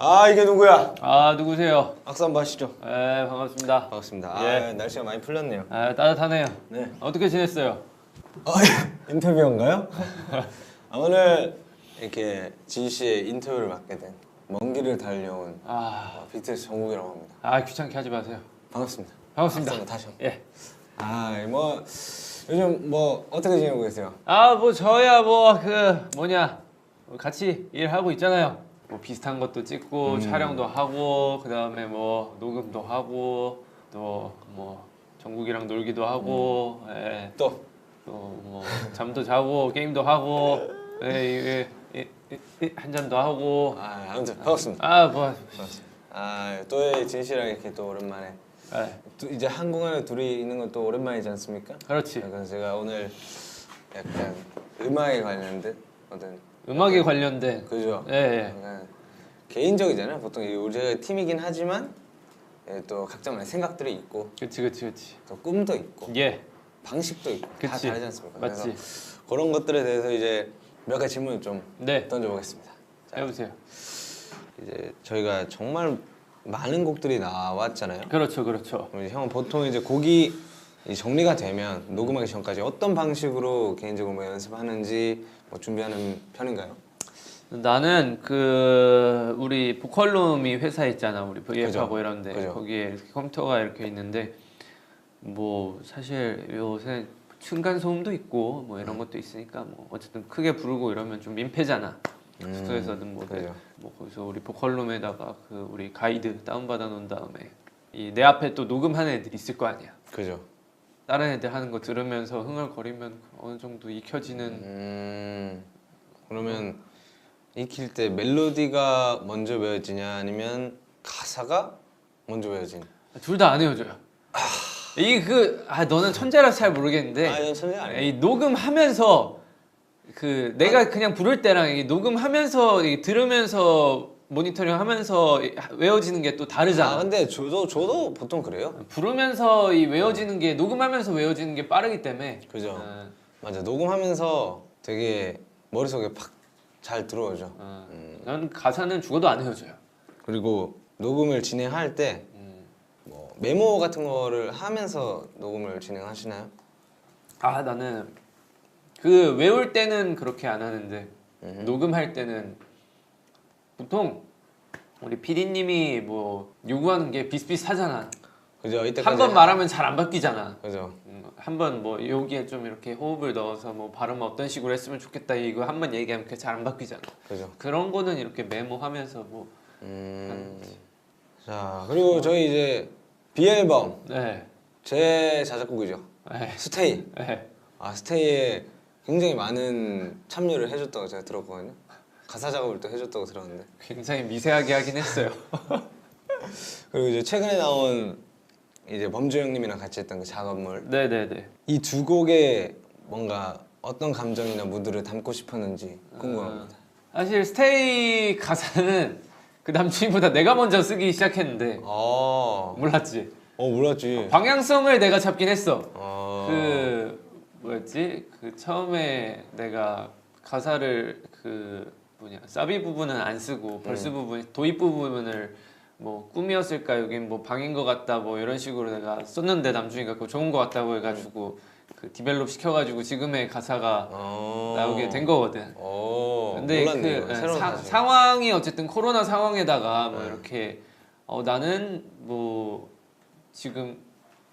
아 이게 누구야? 아 누구세요? 악수 한번 하시죠. 네 반갑습니다. 반갑습니다. 예. 아 날씨가 많이 풀렸네요. 아 따뜻하네요. 네. 어떻게 지냈어요? 인터뷰인가요? 오늘 이렇게 진 씨의 인터뷰를 맡게 된 먼 길을 달려온 BTS 정국이라고 합니다. 아 귀찮게 하지 마세요. 반갑습니다. 반갑습니다. 박수 다시 한번. 예. 아 뭐 요즘 뭐 어떻게 지내고 계세요? 아 뭐 저야 뭐 그 뭐냐 같이 일하고 있잖아요. 뭐 비슷한 것도 찍고 촬영도 하고 그 다음에 뭐 녹음도 하고 또 뭐 정국이랑 놀기도 하고 예. 또 또 뭐 잠도 자고 게임도 하고 한 잔도 하고 아무튼 반갑습니다. 뭐 아또 진 씨랑 이렇게 또 오랜만에 또 이제 한국 안에 둘이 있는 건 또 오랜만이지 않습니까? 그렇지. 그래서 제가 오늘 약간 음악에 관련된 어떤 음악에 관련된 그죠? 예. 약간 개인적이잖아요. 보통 우리가 팀이긴 하지만 또 각자만의 생각들이 있고 그치 또 꿈도 있고 예 방식도 있고 다 그치. 다르지 않습니까? 맞지. 그래서 그런 것들에 대해서 이제 몇 가지 질문을 좀 네 던져보겠습니다. 자, 해보세요. 이제 저희가 정말 많은 곡들이 나왔잖아요. 그렇죠 형은 보통 이제 곡이 정리가 되면 녹음하기 전까지 어떤 방식으로 개인적으로 뭐 연습하는지 뭐 준비하는 편인가요? 나는 그 우리 보컬룸이 회사 있잖아 우리 V앱하고 그죠. 이런데 그죠. 거기에 이렇게 컴퓨터가 이렇게 있는데 뭐 사실 요새 층간 소음도 있고 뭐 이런 것도 있으니까 뭐 어쨌든 크게 부르고 이러면 좀 민폐잖아. 숙소에서든 그죠. 뭐 거기서 우리 보컬룸에다가 그 우리 가이드 다운받아 놓은 다음에 이 내 앞에 또 녹음하는 애들 있을 거 아니야. 그죠. 다른 애들 하는 거 들으면서 흥얼거리면 어느 정도 익혀지는. 그러면 익힐 때 멜로디가 먼저 외워지냐 아니면 가사가 먼저 외워지냐? 둘 다 안 헤어져요. 너는 천재라서 잘 모르겠는데. 이건 천재 아니에요. 이 녹음하면서 그 내가 그냥 부를 때랑 이 녹음하면서 이 들으면서 모니터링하면서 외워지는 게 또 다르잖아. 근데 저도 보통 그래요. 부르면서 이 외워지는 게 녹음하면서 외워지는 게 빠르기 때문에. 그죠. 맞아. 녹음하면서 되게 머릿속에 팍 잘 들어오죠. 난 가사는 죽어도 안 헤어져요. 그리고 녹음을 진행할 때 뭐 메모 같은 거를 하면서 녹음을 진행하시나요? 나는 그 외울 때는 그렇게 안 하는데 녹음할 때는 보통 우리 PD님이 뭐 요구하는 게 비슷비슷하잖아. 그죠. 이때까지 한 번 말하면 잘 안 바뀌잖아. 그죠. 한 번 뭐 여기에 좀 이렇게 호흡을 넣어서 뭐 발음 어떤 식으로 했으면 좋겠다 이거 한 번 얘기하면 그게 잘 안 바뀌잖아. 그죠. 그런 거는 이렇게 메모하면서 뭐 자 그리고 저희 이제 B앨범 네. 제 자작곡이죠. 네. 스테이. 네. 스테이에 굉장히 많은 참여를 해줬다고 제가 들었거든요. 가사 작업을 또 해줬다고 들었는데. 굉장히 미세하게 하긴 했어요. 그리고 이제 최근에 나온 이제 범주 형님이랑 같이 했던 그 작업물. 네네네. 이 두 곡에 뭔가 어떤 감정이나 무드를 담고 싶었는지 궁금합니다. 사실 스테이 가사는 그 남친보다 내가 먼저 쓰기 시작했는데 몰랐지? 몰랐지. 방향성을 내가 잡긴 했어. 어. 뭐였지? 그 처음에 내가 가사를 그 사비 부분은 안 쓰고 벌스 부분, 도입 부분을 뭐 꿈이었을까 여긴 뭐 방인 것 같다 뭐 이런 식으로 내가 썼는데 남준이가 그거 좋은 것 같다고 해가지고 그 디벨롭 시켜가지고 지금의 가사가 나오게 된 거거든. 근데 몰랐네요. 그 새로운 사실. 상황이 어쨌든 코로나 상황에다가 뭐 이렇게 나는 뭐 지금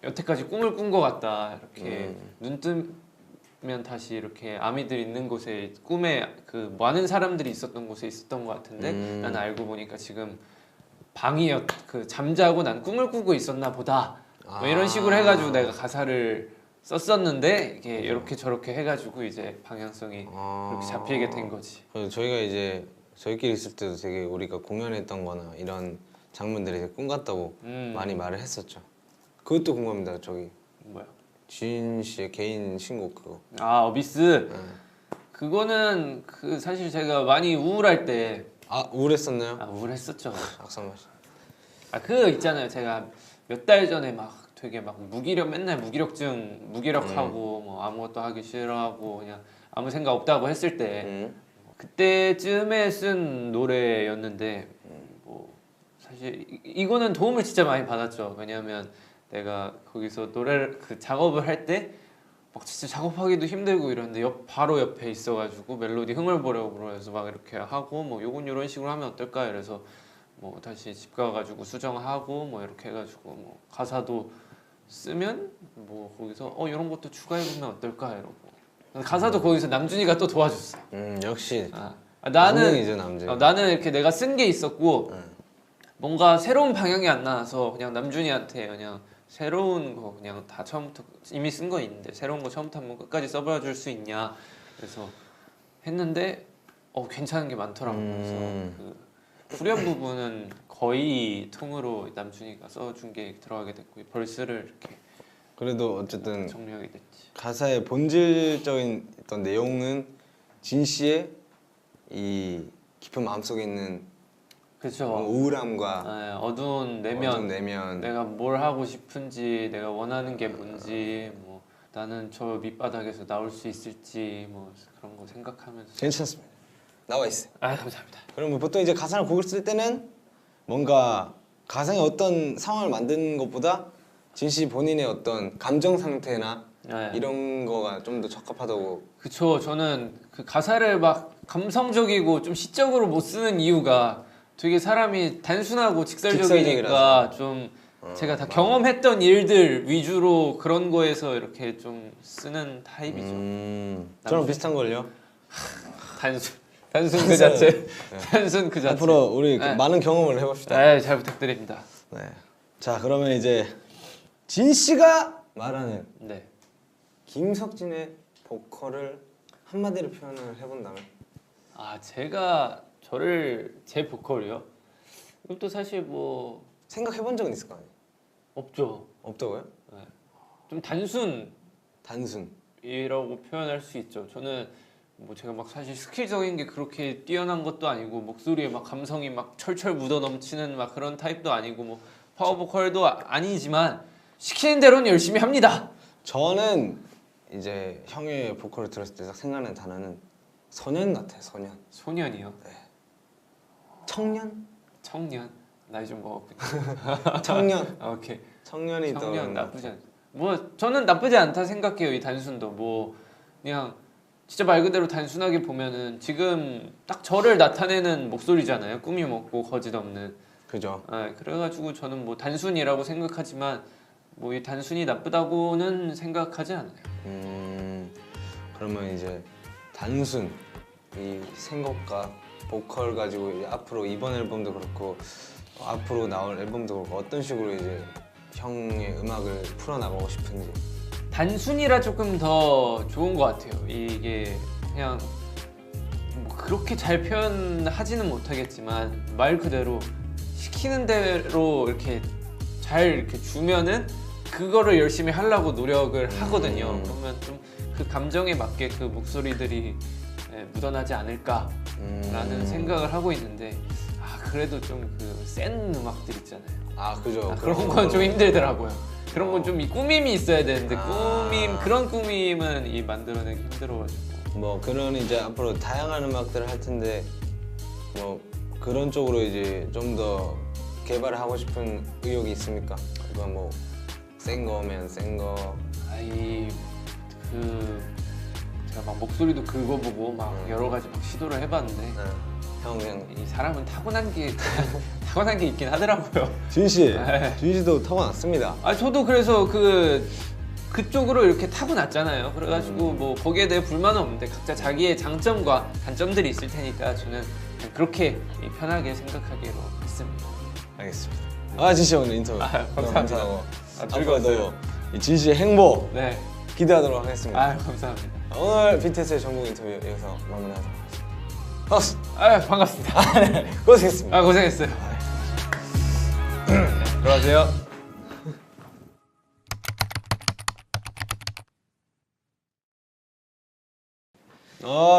여태까지 꿈을 꾼 것 같다 이렇게 눈 뜨면 다시 이렇게 아미들 있는 곳에 꿈에 그 많은 사람들이 있었던 곳에 있었던 것 같은데 난 알고 보니까 지금 그 잠자고 난 꿈을 꾸고 있었나 보다 뭐 이런 식으로 해가지고 내가 가사를 썼었는데 이게 이렇게 저렇게 해가지고 이제 방향성이 그렇게 잡히게 된 거지. 저희가 이제 저희끼리 있을 때도 되게 우리가 공연했던 거나 이런 장면들이 되게 꿈 같다고 많이 말을 했었죠. 그것도 궁금합니다. 저기 뭐야? 진 씨의 개인 신곡 그거. 어비스. 그거는 그 사실 제가 많이 우울할 때 우울했었나요? 우울했었죠. 악성맛. 그 있잖아요. 제가 몇 달 전에 막 되게 막 맨날 무기력하고 뭐 아무것도 하기 싫어하고 그냥 아무 생각 없다고 했을 때 그때쯤에 쓴 노래였는데 뭐 사실 이거는 도움을 진짜 많이 받았죠. 왜냐하면 내가 거기서 노래를 그 작업을 할 때 막 진짜 작업하기도 힘들고 이러는데 바로 옆에 있어가지고 멜로디 흥얼거려 그래서 막 이렇게 하고 뭐 요건 이런 식으로 하면 어떨까 이래서 뭐 다시 집 가가지고 수정하고 뭐 이렇게 해가지고 뭐 가사도 쓰면 뭐 거기서 이런 것도 추가해보면 어떨까 이러고 가사도 거기서 남준이가 또 도와줬어. 역시 나는 남준이죠, 남준. 나는 이렇게 내가 쓴 게 있었고 뭔가 새로운 방향이 안 나와서 그냥 남준이한테 그냥 새로운 거 그냥 다 처음부터 이미 쓴 거 있는데 새로운 거 처음부터 한번 끝까지 써봐 줄 수 있냐 그래서 했는데 괜찮은 게 많더라고. 그래서 그 후렴 부분은 거의 통으로 남준이가 써준 게 들어가게 됐고 벌스를 이렇게 그래도 어쨌든 정리하게 됐지. 가사의 본질적인 어떤 내용은 진 씨의 이 깊은 마음속에 있는 그렇죠. 우울함과 어두운 내면, 내가 뭘 하고 싶은지, 내가 원하는 게 뭔지, 뭐 나는 저 밑바닥에서 나올 수 있을지, 뭐 그런 거 생각하면서. 괜찮습니다. 나와 있어요. 감사합니다. 그러면 보통 이제 가사를 곡을 쓸 때는 뭔가 가상의 어떤 상황을 만드는 것보다 진 씨 본인의 어떤 감정 상태나 이런 거가 좀 더 적합하다고. 그쵸. 저는 그 가사를 막 감성적이고 좀 시적으로 못 쓰는 이유가 되게 사람이 단순하고 직설적이니까 좀 제가 다 경험했던 일들 위주로 그런 거에서 이렇게 좀 쓰는 타입이죠. 저랑 비슷한 걸요. 단순 그 자체. 단순 그 자체. 앞으로 우리 많은 경험을 해봅시다. 네, 잘 부탁드립니다. 네. 자, 그러면 이제 진 씨가 말하는 김석진의 보컬을 한마디로 표현을 해본다면? 제가 제 보컬이요? 이것도 사실 뭐 생각해본 적은 있을 거 아니에요? 없죠. 없다고요? 네. 좀 단순이라고 표현할 수 있죠. 저는 뭐 제가 막 사실 스킬적인 게 그렇게 뛰어난 것도 아니고 목소리에 막 감성이 막 철철 묻어 넘치는 막 그런 타입도 아니고 뭐 파워 보컬도 아니지만 시키는 대로는 열심히 합니다. 저는 이제 형의 보컬을 들었을 때 딱 생각나는 단어는 소년 같아요. 소년이요? 네. 청년? 나이 좀 먹었군요. 청년. 오케이. 청년 나쁘지 않죠. 뭐 저는 나쁘지 않다 생각해요. 이 단순도 뭐 그냥 진짜 말 그대로 단순하게 보면은 지금 딱 저를 나타내는 목소리잖아요. 꾸밈 없고 거짓 없는. 그죠. 그래가지고 저는 뭐 단순이라고 생각하지만 뭐 이 단순이 나쁘다고는 생각하지 않아요. 그러면 이제 단순 이 생각과 보컬 가지고 이제 앞으로 이번 앨범도 그렇고 앞으로 나올 앨범도 그렇고 어떤 식으로 이제 형의 음악을 풀어나가고 싶은지. 단순이라 조금 더 좋은 것 같아요. 이게 그냥 뭐 그렇게 잘 표현하지는 못하겠지만 말 그대로 시키는 대로 이렇게 잘 이렇게 주면은 그거를 열심히 하려고 노력을 하거든요. 그러면 좀 그 감정에 맞게 그 목소리들이 묻어나지 않을까라는 생각을 하고 있는데 그래도 좀 그 센 음악들 있잖아요. 그죠. 그런 건 좀 힘들더라고요. 그런 건 좀 꾸밈이 있어야 되는데 그런 꾸밈은 이 만들어내기 힘들어가지고. 뭐 그런 이제 앞으로 다양한 음악들을 할 텐데 뭐 그런 쪽으로 이제 좀 더 개발을 하고 싶은 의욕이 있습니까? 그거 뭐 센 거면 센 거. 제가 막 목소리도 긁어보고 막 여러 가지 막 시도를 해봤는데 형 그냥 이 사람은 타고난 게 있긴 하더라고요. 진 씨도 타고났습니다. 저도 그래서 그쪽으로 이렇게 타고났잖아요. 그래가지고 뭐 거기에 대해 불만은 없는데 각자 자기의 장점과 단점들이 있을 테니까 저는 그렇게 편하게 생각하기로 했습니다. 알겠습니다. 진 씨 오늘 인터뷰 감사하고 즐거웠어요. 앞으로도 진 씨의 행복 네. 기대하도록 하겠습니다. 감사합니다. 오늘 BTS의 전국 인터뷰 여기서 마무리하도록 하겠습니다. 반갑습니다. 네, 고생했습니다. 고생했어요. 들어가세요.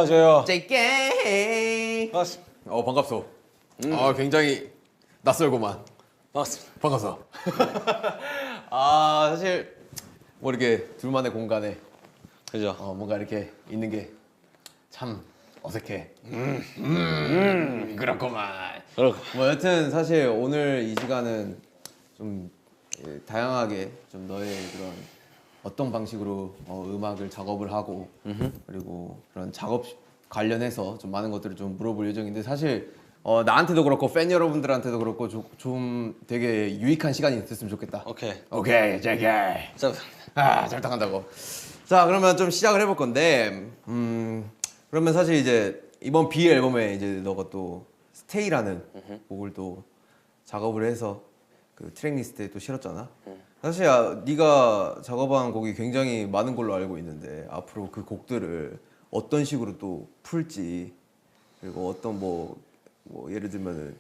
저요. JK. 반갑습니다. 반갑소. 굉장히 낯설고만. 반갑습니다. 반갑소. 사실 뭐 이렇게 둘만의 공간에 그죠. 뭔가 이렇게 있는 게 참 어색해. 그렇구만. 뭐 여튼 사실 오늘 이 시간은 좀 다양하게 좀 너의 그런 어떤 방식으로 음악을 작업을 하고 그리고 그런 작업 관련해서 좀 많은 것들을 좀 물어볼 예정인데 사실 나한테도 그렇고 팬 여러분들한테도 그렇고 좀 되게 유익한 시간이 됐으면 좋겠다. 오케이. 제게. 자, 잘 당한다고. 자, 그러면 좀 시작을 해볼 건데, 그러면 사실 이제 이번 B 앨범에 이제 너가 또 스테이라는 곡을 또 작업을 해서 그 트랙 리스트에 또 실었잖아. 사실 네가 작업한 곡이 굉장히 많은 걸로 알고 있는데 앞으로 그 곡들을 어떤 식으로 또 풀지 그리고 어떤 뭐 예를 들면은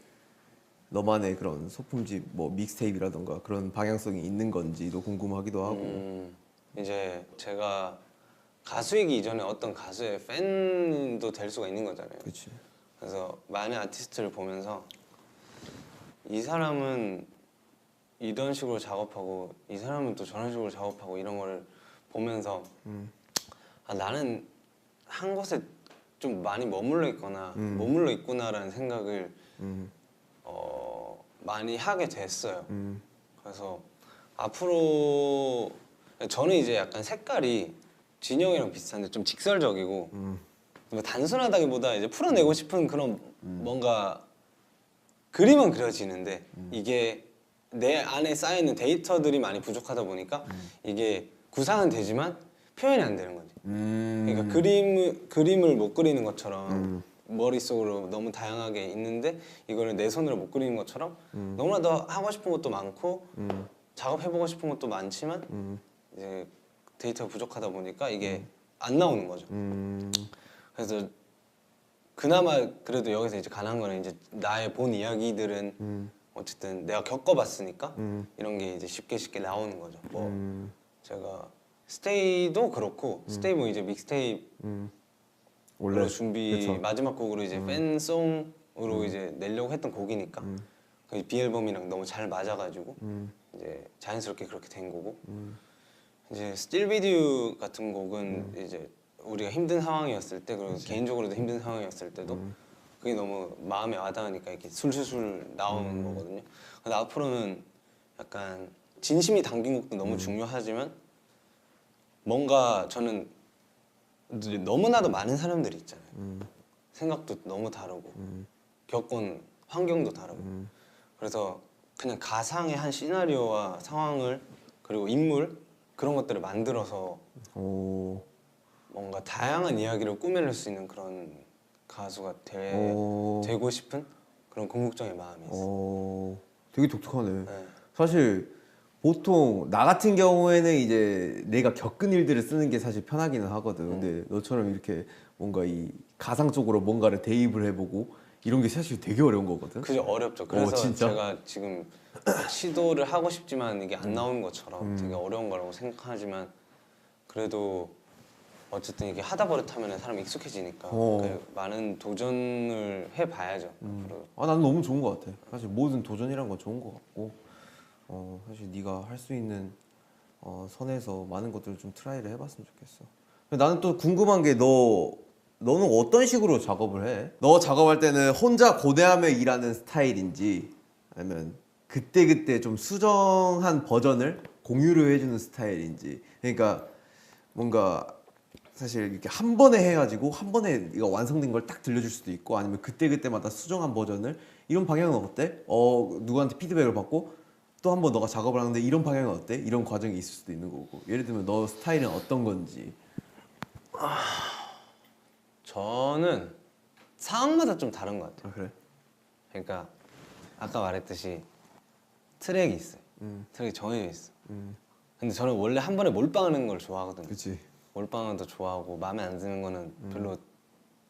너만의 그런 소품집 뭐 믹스테이프라던가 그런 방향성이 있는 건지도 궁금하기도 하고. 이제 제가 가수이기 이전에 어떤 가수의 팬도 될 수가 있는 거잖아요. 그렇지. 그래서 많은 아티스트를 보면서 이 사람은 이런 식으로 작업하고 이 사람은 또 저런 식으로 작업하고 이런 거를 보면서 나는 한 곳에 좀 많이 머물러 있구나라는 생각을 많이 하게 됐어요. 그래서 앞으로 저는 이제 약간 색깔이 진영이랑 비슷한데 좀 직설적이고 단순하다기보다 이제 풀어내고 싶은 그런 뭔가 그림은 그려지는데 이게 내 안에 쌓여있는 데이터들이 많이 부족하다 보니까 이게 구상은 되지만 표현이 안 되는 거지. 그러니까 그림을 못 그리는 것처럼 머릿속으로 너무 다양하게 있는데 이거를 내 손으로 못 그리는 것처럼 너무나 더 하고 싶은 것도 많고 작업해보고 싶은 것도 많지만 이제 데이터가 부족하다 보니까 이게 안 나오는 거죠. 그래서 그나마 그래도 여기서 이제 가능한 거는 이제 나의 본 이야기들은 어쨌든 내가 겪어봤으니까 이런 게 이제 쉽게 나오는 거죠. 뭐 제가 스테이도 그렇고 스테이 뭐 이제 믹스테이프 원래 준비 마지막 곡으로 이제 팬송으로 이제 내려고 했던 곡이니까 그 B 앨범이랑 너무 잘 맞아가지고 이제 자연스럽게 그렇게 된 거고 이제 스틸 비디오 같은 곡은 이제 우리가 힘든 상황이었을 때 그리고 개인적으로도 힘든 상황이었을 때도 그게 너무 마음에 와닿으니까 이렇게 술술술 나오는 거거든요. 근데 앞으로는 약간 진심이 담긴 곡도 너무 중요하지만 뭔가 저는 너무나도 많은 사람들이 있잖아요. 생각도 너무 다르고 겪은 환경도 다르고 그래서 그냥 가상의 한 시나리오와 상황을 그리고 인물 그런 것들을 만들어서 뭔가 다양한 이야기를 꾸며낼 수 있는 그런 가수가 되고 싶은 그런 궁극적인 마음이 있어요. 되게 독특하네. 네. 사실 보통 나 같은 경우에는 이제 내가 겪은 일들을 쓰는 게 사실 편하기는 하거든. 근데 너처럼 이렇게 뭔가 이 가상 쪽으로 뭔가를 대입을 해보고 이런 게 사실 되게 어려운 거거든. 그게 어렵죠. 그래서 진짜? 제가 지금 시도를 하고 싶지만 이게 안 나오는 것처럼 되게 어려운 거라고 생각하지만 그래도 어쨌든 이게 하다 버릇하면 사람이 익숙해지니까 많은 도전을 해봐야죠. 앞으로. 나는 너무 좋은 것 같아. 사실 모든 도전이란 건 좋은 것 같고 사실 네가 할 수 있는 선에서 많은 것들을 좀 트라이를 해봤으면 좋겠어. 근데 나는 또 궁금한 게 너는 어떤 식으로 작업을 해? 너 작업할 때는 혼자 고대하며 일하는 스타일인지 아니면 그때그때 좀 수정한 버전을 공유를 해주는 스타일인지. 그러니까 뭔가 사실 이렇게 한 번에 해가지고 한 번에 이거 완성된 걸 딱 들려줄 수도 있고 아니면 그때그때마다 수정한 버전을 이런 방향은 어때? 누구한테 피드백을 받고 또 한 번 너가 작업을 하는데 이런 방향은 어때? 이런 과정이 있을 수도 있는 거고. 예를 들면 너 스타일은 어떤 건지. 저는 상황마다 좀 다른 것 같아요. 그래? 그러니까 아까 말했듯이 트랙이 있어요. 트랙이 정해져 있어. 근데 저는 원래 한 번에 몰빵하는 걸 좋아하거든요. 그렇지. 몰빵은 더 좋아하고 마음에 안 드는 거는 별로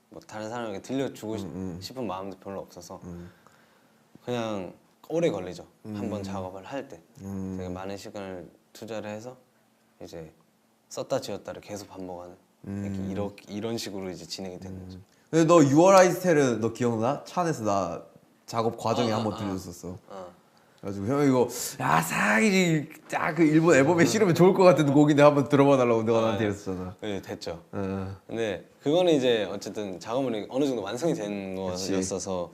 뭐 다른 사람에게 들려주고 싶은 마음도 별로 없어서 그냥 오래 걸리죠. 한 번 작업을 할 때 되게 많은 시간을 투자를 해서 이제 썼다 지웠다를 계속 반복하는 이런 식으로 이제 진행이 되는 거죠. 근데 너 You Are I Tell은 너 기억나? 차 안에서 나 작업 과정에 한번 들려줬었어. 그래가지고 형 이거 사기 딱그 일본 앨범에 실으면 좋을 것 같은 곡인데 한번 들어봐 달라고 내가 나한테 이랬었잖아. 네, 됐죠. 근데 그거는 이제 어쨌든 작업물이 어느 정도 완성이 된 거였어서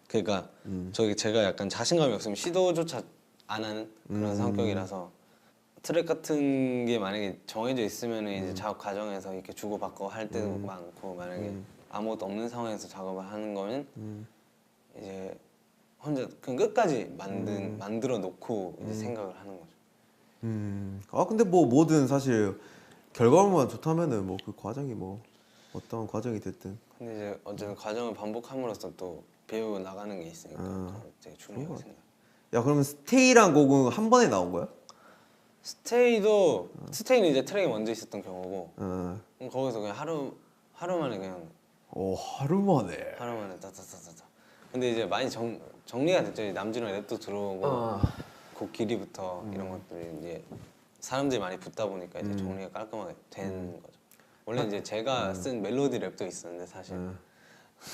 그러니까 제가 약간 자신감이 없으면 시도조차 안 하는 그런 성격이라서 트랙 같은 게 만약에 정해져 있으면 이제 작업 과정에서 이렇게 주고받고 할 때도 많고 만약에 아무것도 없는 상황에서 작업을 하는 거는 이제 혼자 그냥 끝까지 만들어 놓고 이제 생각을 하는 거죠. 아 근데 뭐 뭐든 사실 결과물만 좋다면은 뭐 그 과정이 뭐 어떤 과정이 됐든 근데 이제 어쨌든 과정을 반복함으로써 또 배워 나가는 게 있으니까 되게 중요하게 생각. 야 그러면 스테이란 곡은 한 번에 나온 거야? 스테이는 이제 트랙이 먼저 있었던 경우고 어. 거기서 그냥 하루 만에 그냥 오 하루 만에. 따따따따. 근데 이제 많이 정리가 됐죠. 이제 남준이랑 랩도 들어오고 곡 길이부터 이런 것들이 이제 사람들이 많이 붙다 보니까 이제 정리가 깔끔하게 된 거죠. 원래 이제 제가 쓴 멜로디 랩도 있었는데 사실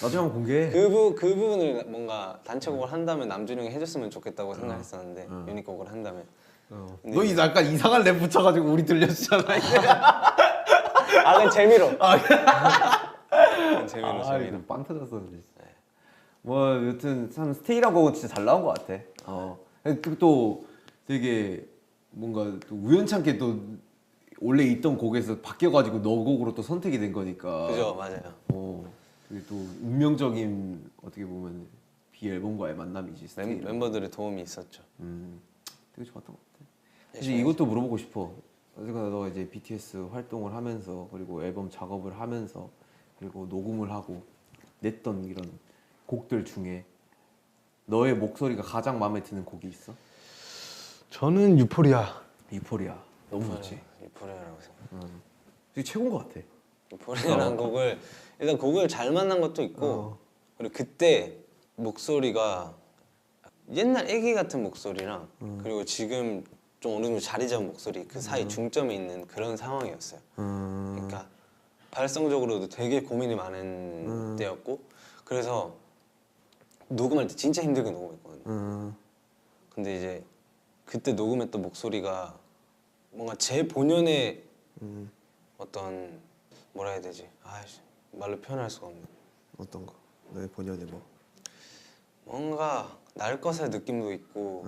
나중에 한번 공개해. 그 부분을 뭔가 단체곡을 한다면 남준이 형이 해줬으면 좋겠다고 생각했었는데 유닛곡을 한다면 근데 너 약간 이상한 랩 붙여가지고 우리 들려주잖아. 그냥 재미로 그냥 재미로 빵 터졌어. 뭐 여튼 참 스테이란 곡은 진짜 잘 나온 것 같아. 또 되게 뭔가 또 우연찮게 또 원래 있던 곡에서 바뀌어가지고 너 곡으로 또 선택이 된 거니까. 그죠, 맞아요. 되게 또 운명적인 어떻게 보면 비앨범과의 만남이지. 스테이는. 멤버들의 도움이 있었죠. 되게 좋았던 것 같아. 사실 이것도 물어보고 싶어. 어쨌거나 너 이제 BTS 활동을 하면서 그리고 앨범 작업을 하면서 그리고 녹음을 하고 냈던 이런 곡들 중에 너의 목소리가 가장 마음에 드는 곡이 있어? 저는 유포리아. 유포리아 너무 좋지. 유포리아라고 생각. 되게 최고인 것 같아. 유포리아라는 곡을 일단 곡을 잘 만난 것도 있고 그리고 그때 목소리가 옛날 애기 같은 목소리랑 그리고 지금 좀 어느 정도 자리 잡은 목소리 그 사이 중점에 있는 그런 상황이었어요. 그러니까 발성적으로도 되게 고민이 많은 때였고 그래서 녹음할 때 진짜 힘들게 녹음했거든요. 근데 이제 그때 녹음했던 목소리가 뭔가 제 본연의 어떤 뭐라 해야 되지? 말로 표현할 수가 없네. 어떤 거? 너의 본연의 뭐? 뭔가 날 것의 느낌도 있고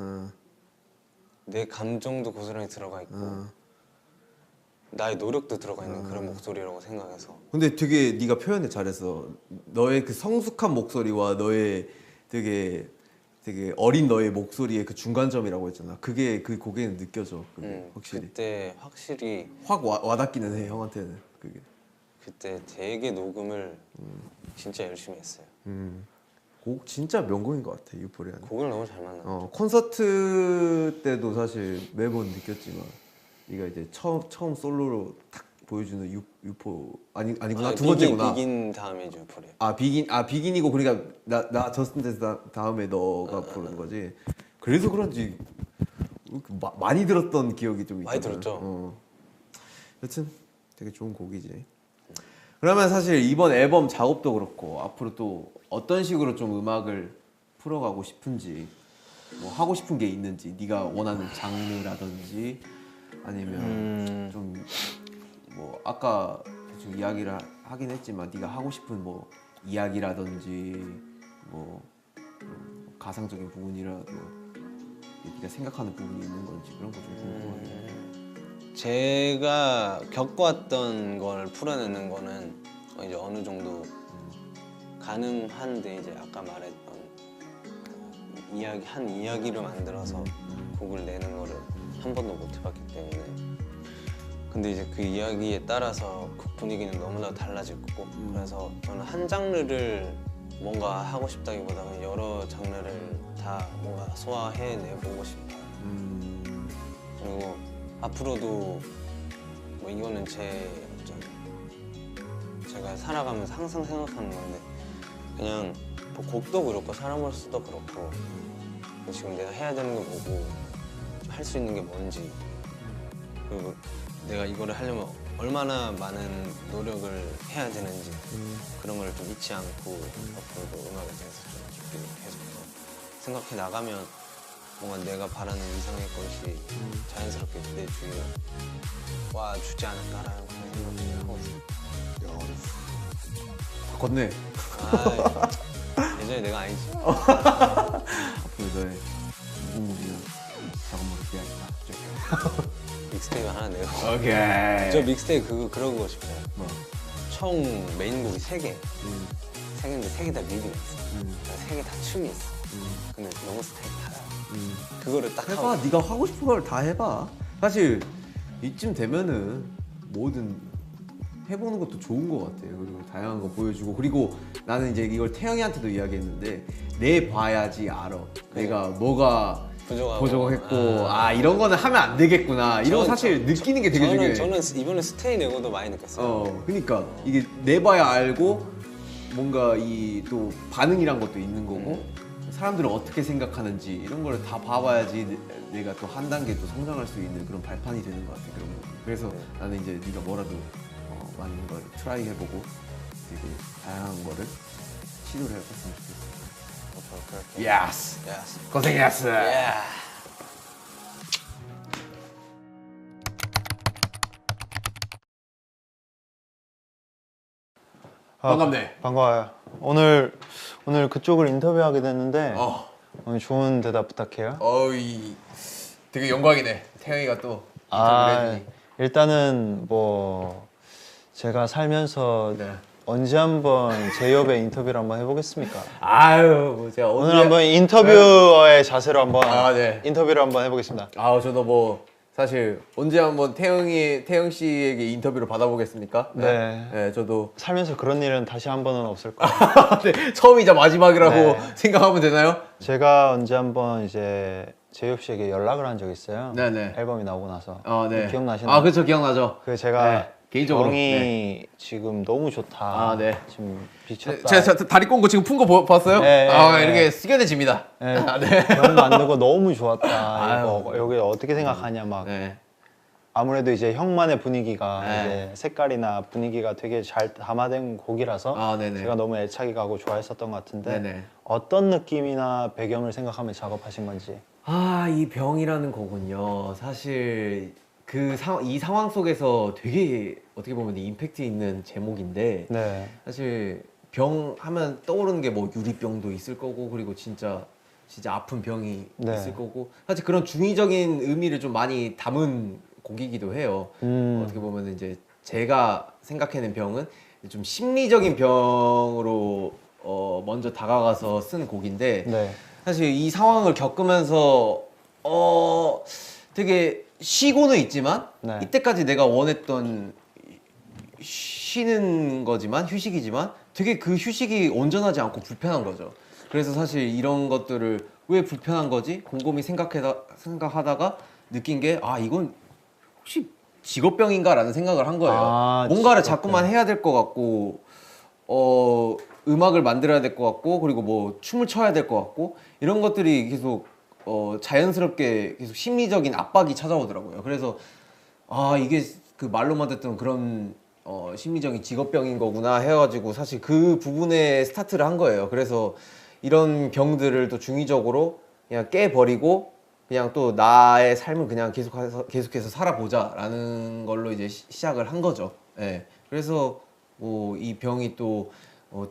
내 감정도 고스란히 들어가 있고 나의 노력도 들어가 있는 그런 목소리라고 생각해서. 근데 되게 네가 표현을 잘했어. 너의 그 성숙한 목소리와 너의 되게 어린 너의 목소리의 그 중간점이라고 했잖아. 그게 그 곡에는 느껴져. 그게 확실히. 그때 확실히 확 와닿기는 해 형한테는 그게. 그때 되게 녹음을 진짜 열심히 했어요. 곡 진짜 명곡인 것 같아 유포리아는. 곡을 너무 잘 만나. 콘서트 때도 사실 매번 느꼈지만 네가 이제 처음 솔로로 딱 보여주는 유포 아니구나 두 번째구나. 비긴 다음이죠 유포리아. 비긴이고 그러니까 나 저스틴 데스 다음에 너가 부른 거지. 그래서 그런지 많이 들었던 기억이 좀 있거든. 많이 들었죠. 여튼 되게 좋은 곡이지. 그러면 사실 이번 앨범 작업도 그렇고 앞으로 또 어떤 식으로 좀 음악을 풀어가고 싶은지 뭐 하고 싶은 게 있는지 네가 원하는 장르라든지 아니면 좀 뭐 아까 대충 이야기를 하긴 했지만 네가 하고 싶은 뭐 이야기라든지 뭐 가상적인 부분이라도 네가 생각하는 부분이 있는 건지 그런 거 좀 궁금하네. 제가 겪어왔던 걸 풀어내는 거는 이제 어느 정도 가능한데 이제 아까 말했던 한 이야기를 만들어서 곡을 내는 거를 한 번도 못 해봤기 때문에 근데 이제 그 이야기에 따라서 곡 분위기는 너무나 달라질 거고 그래서 저는 한 장르를 뭔가 하고 싶다기보다는 여러 장르를 다 뭔가 소화해내보고 싶어요. 그리고 앞으로도 뭐 이거는 제가 살아가면서 항상 생각하는 건데 그냥 뭐 곡도 그렇고 사람으로서도 그렇고 지금 내가 해야 되는 게 뭐고 할 수 있는 게 뭔지 그리고 내가 이거를 하려면 얼마나 많은 노력을 해야 되는지 그런 걸 좀 잊지 않고 앞으로도 음악에 대해서 좀 깊이 계속 생각해 나가면 뭔가 내가 바라는 이상의 것이 자연스럽게 내 주위에 와주지 않을까라는 그런 생각을 하고 있습니다. 바꿨네. 예전에 내가 아니지. 앞으로 너의 무궁무진한 작업물을 기대하겠다. 믹스테이프 하나 내고. 오케이. 저 믹스테이프 그런 거 싶어요. 뭐? 총 메인곡이 3개. 3개인데 3개 다 뮤비가 있어. 3개 다 춤이 있어. 근데 너무 스타일이 달라. 그거를 딱 해봐. 하고. 네가 하고 싶은 걸 다 해봐. 사실 이쯤 되면은 뭐든 해보는 것도 좋은 것 같아. 그리고 다양한 거 보여주고, 그리고 나는 이제 이걸 태영이한테도 이야기했는데 내 봐야지 알아. 내가 뭐가 부족했고 이런 거는 하면 안 되겠구나. 이런 거 사실 느끼는 게 되게 중요해. 저는 이번에 스테이 내고도 많이 느꼈어요. 그러니까 이게 내봐야 알고 뭔가 이 또 반응이란 것도 있는 거고 사람들은 어떻게 생각하는지 이런 걸 다 봐봐야지 내가 또 한 단계 또 성장할 수 있는 그런 발판이 되는 것 같아. 그런 거. 그래서 나는 이제 네가 뭐라도 많은 걸 트라이 해보고 되게 다양한 거를 시도를 해봤으면 좋겠어. 예스. 예스. 고생했어. 예. 반갑네. 반가워요. 오늘 그쪽을 인터뷰하게 됐는데 오늘 좋은 대답 부탁해요. 어이 되게 영광이네. 태영이가 또 일단은 뭐 제가 살면서 네. 언제 한번 제이홉의 인터뷰를 한번 해보겠습니까? 아유 뭐 제가 오늘 한번 인터뷰어의 자세로 한번 네. 인터뷰를 한번 해보겠습니다. 저도 뭐 사실 언제 한번 태영 씨에게 인터뷰를 받아보겠습니까? 네. 네, 저도 살면서 그런 일은 다시 한 번은 없을 거예요. 네, 처음이자 마지막이라고 네. 생각하면 되나요? 제가 언제 한번 이제 제이홉 씨에게 연락을 한 적이 있어요. 네네. 앨범이 나오고 나서. 네. 기억나시나요? 그렇죠, 기억나죠. 그 제가 네, 개인적으로 병이 지금 너무 좋다. 네. 지금 미쳤다. 제가 다리 꼰 거 지금 푼거 봤어요? 네, 이렇게 네. 숙연해집니다. 네. 네. 병 만든 거 너무 좋았다. 아유. 이거 여기 어떻게 생각하냐 막. 네. 아무래도 이제 형만의 분위기가 네. 이제 색깔이나 분위기가 되게 잘 담아된 곡이라서 네네. 제가 너무 애착이 가고 좋아했었던 것 같은데 네네. 어떤 느낌이나 배경을 생각하며 작업하신 건지. 이 병이라는 거군요. 사실 이 상황 속에서 되게 어떻게 보면 임팩트 있는 제목인데 네. 사실 병 하면 떠오르는 게 뭐 유리병도 있을 거고 그리고 진짜 아픈 병이 네. 있을 거고 사실 그런 중의적인 의미를 좀 많이 담은 곡이기도 해요. 어떻게 보면 이제 제가 생각해낸 병은 좀 심리적인 병으로 먼저 다가가서 쓴 곡인데 네. 사실 이 상황을 겪으면서 되게 쉬고는 있지만 네. 이때까지 내가 원했던 쉬는 거지만 휴식이지만 되게 그 휴식이 온전하지 않고 불편한 거죠. 그래서 사실 이런 것들을 왜 불편한 거지? 곰곰이 생각하다가 느낀 게 이건 혹시 직업병인가라는 생각을 한 거예요. 뭔가를 자꾸만 해야 될 것 같고 음악을 만들어야 될 것 같고 그리고 뭐 춤을 춰야 될 것 같고 이런 것들이 계속 자연스럽게 계속 심리적인 압박이 찾아오더라고요. 그래서 이게 그 말로만 듣던 그런 심리적인 직업병인 거구나 해가지고 사실 그 부분에 스타트를 한 거예요. 그래서 이런 병들을 또 중의적으로 그냥 깨버리고 그냥 또 나의 삶을 그냥 계속해서 살아보자라는 걸로 이제 시작을 한 거죠. 예. 그래서 뭐 이 병이 또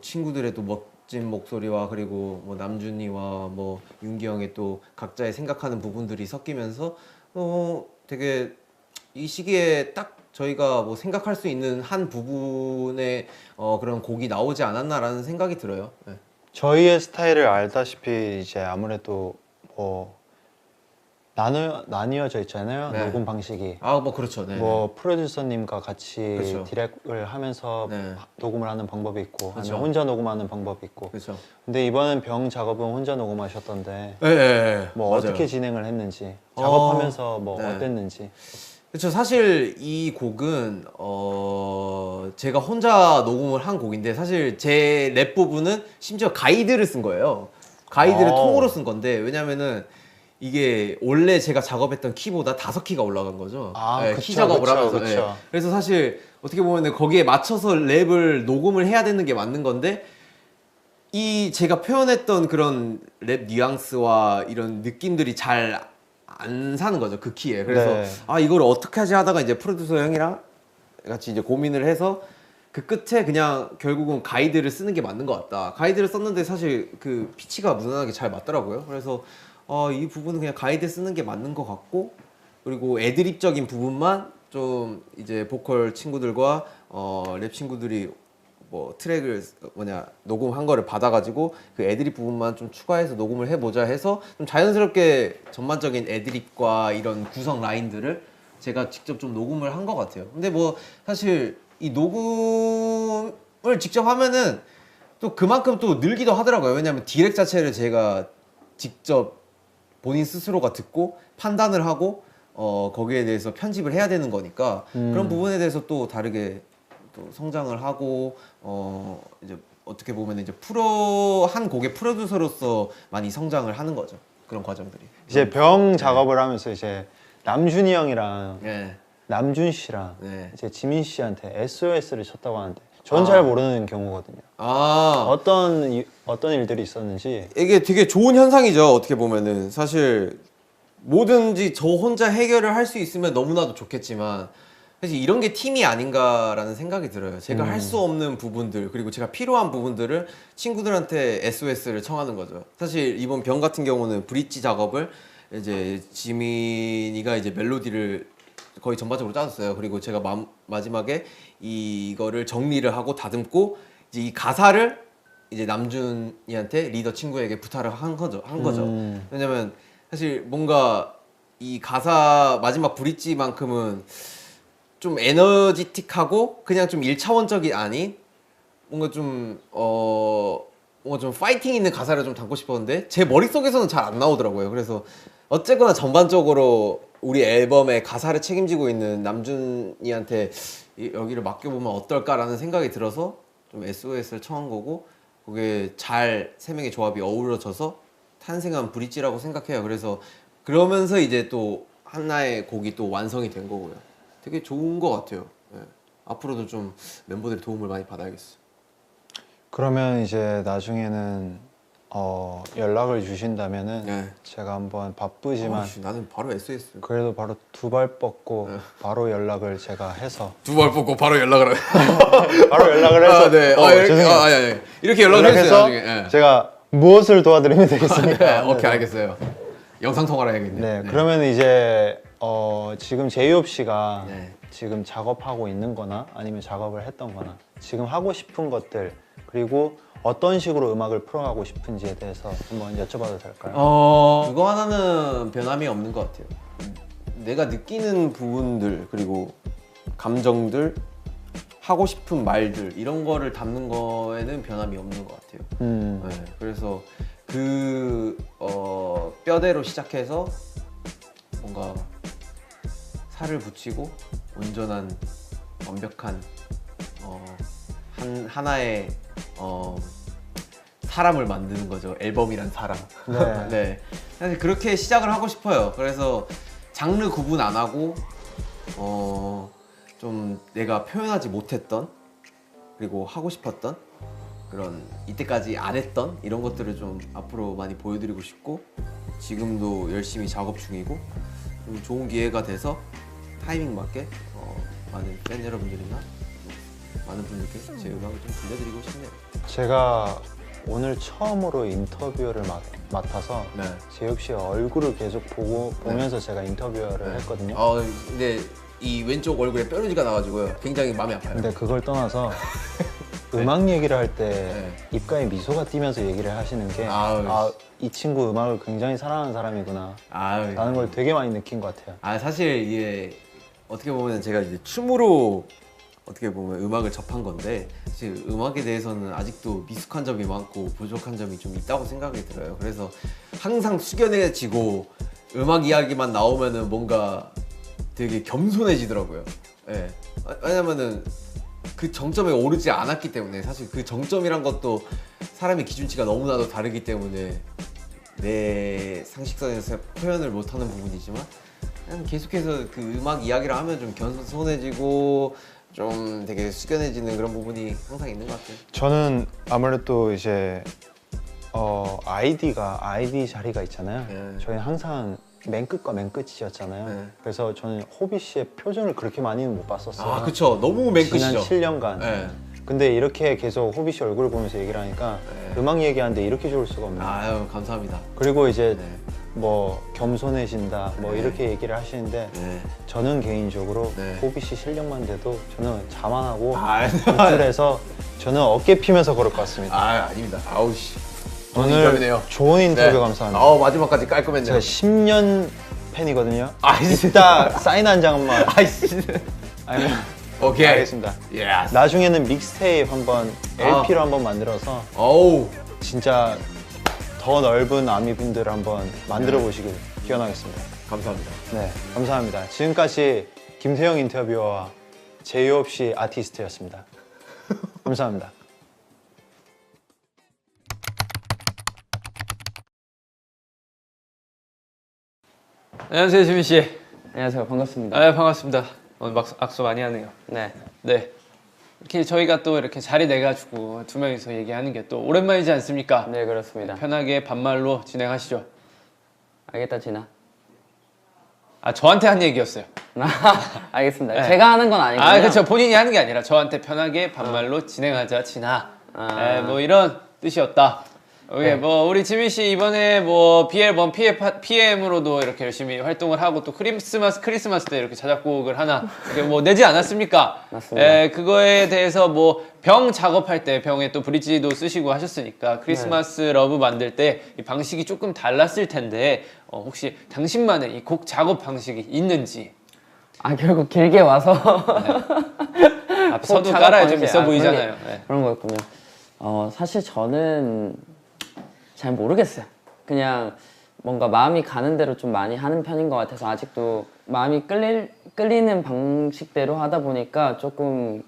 친구들의 또 멋진 목소리와 그리고 뭐 남준이와 뭐 윤기 형의 또 각자의 생각하는 부분들이 섞이면서 되게 이 시기에 딱 저희가 뭐 생각할 수 있는 한 부분의 그런 곡이 나오지 않았나라는 생각이 들어요. 예. 저희의 스타일을 알다시피 이제 아무래도 뭐 나뉘어져 있잖아요. 네. 녹음 방식이. 뭐 그렇죠. 네. 뭐 프로듀서님과 같이 그렇죠. 디렉을 하면서 네. 녹음을 하는 방법이 있고 그렇죠. 아니면 혼자 녹음하는 방법이 있고. 그렇죠. 근데 이번엔 병 작업은 혼자 녹음하셨던데 예. 뭐 맞아요. 어떻게 진행을 했는지 작업하면서 뭐 네. 어땠는지. 그렇죠. 사실 이 곡은 제가 혼자 녹음을 한 곡인데 사실 제 랩 부분은 심지어 가이드를 쓴 거예요. 가이드를 통으로 쓴 건데 왜냐면은 이게 원래 제가 작업했던 키보다 5키가 올라간 거죠. 그쵸, 키 작업을 그쵸, 하면서. 그쵸. 예. 그래서 사실 어떻게 보면 거기에 맞춰서 랩을 녹음을 해야 되는 게 맞는 건데 이 제가 표현했던 그런 랩 뉘앙스와 이런 느낌들이 잘 안 사는 거죠. 그 키에. 그래서 네. 이걸 어떻게 하지 하다가 이제 프로듀서 형이랑 같이 이제 고민을 해서 그 끝에 그냥 결국은 가이드를 쓰는 게 맞는 것 같다. 가이드를 썼는데 사실 그 피치가 무난하게 잘 맞더라고요. 그래서 이 부분은 그냥 가이드 쓰는 게 맞는 것 같고, 그리고 애드립적인 부분만 좀 이제 보컬 친구들과 랩 친구들이 뭐 트랙을 녹음한 거를 받아가지고 그 애드립 부분만 좀 추가해서 녹음을 해보자 해서 좀 자연스럽게 전반적인 애드립과 이런 구성 라인들을 제가 직접 좀 녹음을 한 것 같아요. 근데 뭐 사실 이 녹음을 직접 하면은 또 그만큼 또 늘기도 하더라고요. 왜냐면 디렉 자체를 제가 직접 본인 스스로가 듣고 판단을 하고 거기에 대해서 편집을 해야 되는 거니까 그런 부분에 대해서 또 다르게 또 성장을 하고 이제 어떻게 보면 이제 한 곡의 프로듀서로서 많이 성장을 하는 거죠. 그런 과정들이. 이제 병 작업을 하면서 이제 남준이 형이랑 네. 남준 씨랑 네. 이제 지민 씨한테 SOS를 쳤다고 하는데 전 잘 모르는 경우거든요. 어떤 일들이 있었는지. 이게 되게 좋은 현상이죠. 어떻게 보면은 사실 뭐든지 저 혼자 해결을 할 수 있으면 너무나도 좋겠지만 사실 이런 게 팀이 아닌가라는 생각이 들어요. 제가 할 수 없는 부분들, 그리고 제가 필요한 부분들을 친구들한테 SOS를 청하는 거죠. 사실 이번 병 같은 경우는 브릿지 작업을 이제 지민이가 이제 멜로디를 거의 전반적으로 짜줬어요. 그리고 제가 마지막에 이거를 정리를 하고 다듬고 이제 이 가사를 이제 남준이한테 리더 친구에게 부탁을 한 거죠. 왜냐면 사실 뭔가 이 가사 마지막 브릿지만큼은 좀 에너지틱하고 그냥 좀 1차원적이 아닌 뭔가 좀 뭔가 좀 파이팅 있는 가사를 좀 담고 싶었는데 제 머릿속에서는 잘 안 나오더라고요. 그래서 어쨌거나 전반적으로 우리 앨범의 가사를 책임지고 있는 남준이한테 여기를 맡겨보면 어떨까라는 생각이 들어서 좀 SOS를 청한 거고, 그게 잘 세 명의 조합이 어우러져서 탄생한 브릿지라고 생각해요. 그래서 그러면서 이제 또 하나의 곡이 또 완성이 된 거고요. 되게 좋은 것 같아요. 예. 앞으로도 좀 멤버들의 도움을 많이 받아야겠어요. 그러면 이제 나중에는 연락을 주신다면은 네. 제가 한번 바쁘지만 나는 바로 SOS. 그래도 바로 두 발 뻗고 바로 연락을 제가 해서 두 발 뽑고 바로 연락을 바로 연락을 해서 네. 죄송해요. 아니. 이렇게 연락을 해주세요. 연락해서 나중에. 예. 제가 무엇을 도와드리면 되겠습니까? 네, 오케이 알겠어요. 영상 통화를 해야겠네. 네, 그러면 이제 지금 제이홉 씨가 네. 지금 작업하고 있는 거나 아니면 작업을 했던 거나 지금 하고 싶은 것들, 그리고 어떤 식으로 음악을 풀어가고 싶은지에 대해서 한번 여쭤봐도 될까요? 그거 하나는 변함이 없는 것 같아요. 내가 느끼는 부분들, 그리고 감정들, 하고 싶은 말들, 이런 거를 담는 거에는 변함이 없는 것 같아요. 네, 그래서 그 뼈대로 시작해서 뭔가 살을 붙이고 온전한 완벽한 하나의 사람을 만드는 거죠. 앨범이란 사람. 네. 네. 사실 그렇게 시작을 하고 싶어요. 그래서 장르 구분 안 하고 좀 내가 표현하지 못했던, 그리고 하고 싶었던 그런 이때까지 안 했던 이런 것들을 좀 앞으로 많이 보여드리고 싶고, 지금도 열심히 작업 중이고, 좀 좋은 기회가 돼서 타이밍 맞게 많은 팬 여러분들이나 많은 분들께 제 음악을 좀 들려드리고 싶네요. 제가 오늘 처음으로 인터뷰를 맡아서 네. 제이홉 씨의 얼굴을 계속 보면서 제가 인터뷰를 했거든요. 근데 이 왼쪽 얼굴에 뾰루지가 나가지고요. 굉장히 마음이 아파요. 근데 그걸 떠나서 음악 얘기를 할 때 네. 입가에 미소가 띄면서 얘기를 하시는 게 이 친구 음악을 굉장히 사랑하는 사람이구나 라는 걸 되게 많이 느낀 것 같아요. 사실 이게 어떻게 보면 제가 이제 춤으로 어떻게 보면 음악을 접한 건데, 사실 음악에 대해서는 아직도 미숙한 점이 많고 부족한 점이 좀 있다고 생각이 들어요. 그래서 항상 숙연해지고 음악 이야기만 나오면은 뭔가 되게 겸손해지더라고요. 예. 왜냐면은 그 정점에 오르지 않았기 때문에, 사실 그 정점이란 것도 사람의 기준치가 너무나도 다르기 때문에 내 상식선에서 표현을 못하는 부분이지만, 그냥 계속해서 그 음악 이야기를 하면 좀 겸손해지고 좀 되게 숙연해지는 그런 부분이 항상 있는 것 같아요. 저는 아무래도 이제 아이디 자리가 있잖아요. 네. 저희는 항상 맨 끝과 맨 끝이었잖아요. 네. 그래서 저는 호비 씨의 표정을 그렇게 많이는 못 봤었어요. 그쵸. 너무 맨 지난 끝이죠. 7년간. 네. 근데 이렇게 계속 호비 씨 얼굴 보면서 얘기를 하니까 음악 얘기하는데 이렇게 좋을 수가 없네요. 아유 감사합니다. 그리고 이제 뭐 겸손해진다 뭐 이렇게 얘기를 하시는데 네. 저는 개인적으로 네. 호비 씨 실력만 돼도 저는 자만하고 아, 우쭐해서 저는 어깨 피면서 걸을 것 같습니다. 아닙니다. 아우 씨. 오늘 인터뷰네요. 좋은 인터뷰 네. 감사합니다. 아우 마지막까지 깔끔했네요. 제가 10년 팬이거든요. 아이씨. 이따 사인 한 장만. 아이씨. 아니면 오케이. 알겠습니다. 예. 나중에는 믹스테이프 한번 아. LP로 한번 만들어서 어우. 진짜 더 넓은 아미분들 한번 만들어 보시길 기원하겠습니다. 감사합니다. 네, 감사합니다. 지금까지 김태형 인터뷰어와 제휴 없이 아티스트였습니다. 감사합니다. 안녕하세요, 지민 씨. 안녕하세요. 반갑습니다. 아, 반갑습니다. 오늘 악수 많이 하네요. 네. 네. 이렇게 저희가 또 이렇게 자리 내가지고 두 명이서 얘기하는 게 또 오랜만이지 않습니까? 네, 그렇습니다. 편하게 반말로 진행하시죠. 알겠다, 진아. 아, 저한테 한 얘기였어요. 알겠습니다. 네. 제가 하는 건 아니고요. 아, 그렇죠. 본인이 하는 게 아니라 저한테 편하게 반말로 진행하자, 진아. 아. 뭐 이런 뜻이었다. 네. 뭐 우리 지민 씨 이번에 뭐 B앨범 PM으로도 이렇게 열심히 활동을 하고 또 크리스마스 때 이렇게 자작곡을 하나 이렇게 뭐 내지 않았습니까? 맞습니다. 그거에 대해서 뭐 병 작업할 때 병에 또 브릿지도 쓰시고 하셨으니까 크리스마스 러브 만들 때 이 방식이 조금 달랐을 텐데 혹시 당신만의 이 곡 작업 방식이 있는지. 아, 결국 길게 와서 앞서도 작업 깔아야 좀 방식. 있어 아, 보이잖아요. 그런 거였군요. 사실 저는 잘 모르겠어요. 그냥 뭔가 마음이 가는 대로 좀 많이 하는 편인 것 같아서 아직도 마음이 끌리는 방식대로 하다 보니까 조금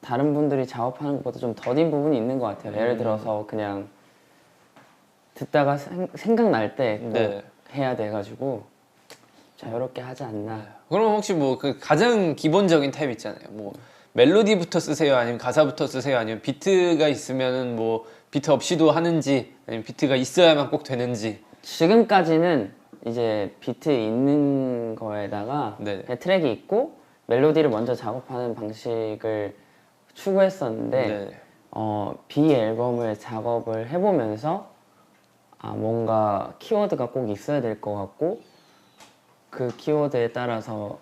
다른 분들이 작업하는 것보다 좀 더딘 부분이 있는 것 같아요. 예를 들어서 그냥 듣다가 생각날 때 또 네. 해야 돼가지고 자유롭게 하지 않나. 그럼 혹시 뭐 그 가장 기본적인 타입 있잖아요. 뭐 멜로디부터 쓰세요, 아니면 가사부터 쓰세요, 아니면 비트가 있으면은 뭐 비트 없이도 하는지, 아니면 비트가 있어야만 꼭 되는지. 지금까지는 이제 비트 있는 거에다가 네. 그냥 트랙이 있고 멜로디를 먼저 작업하는 방식을 추구했었는데 네. B 앨범을 작업을 해보면서 뭔가 키워드가 꼭 있어야 될 것 같고 그 키워드에 따라서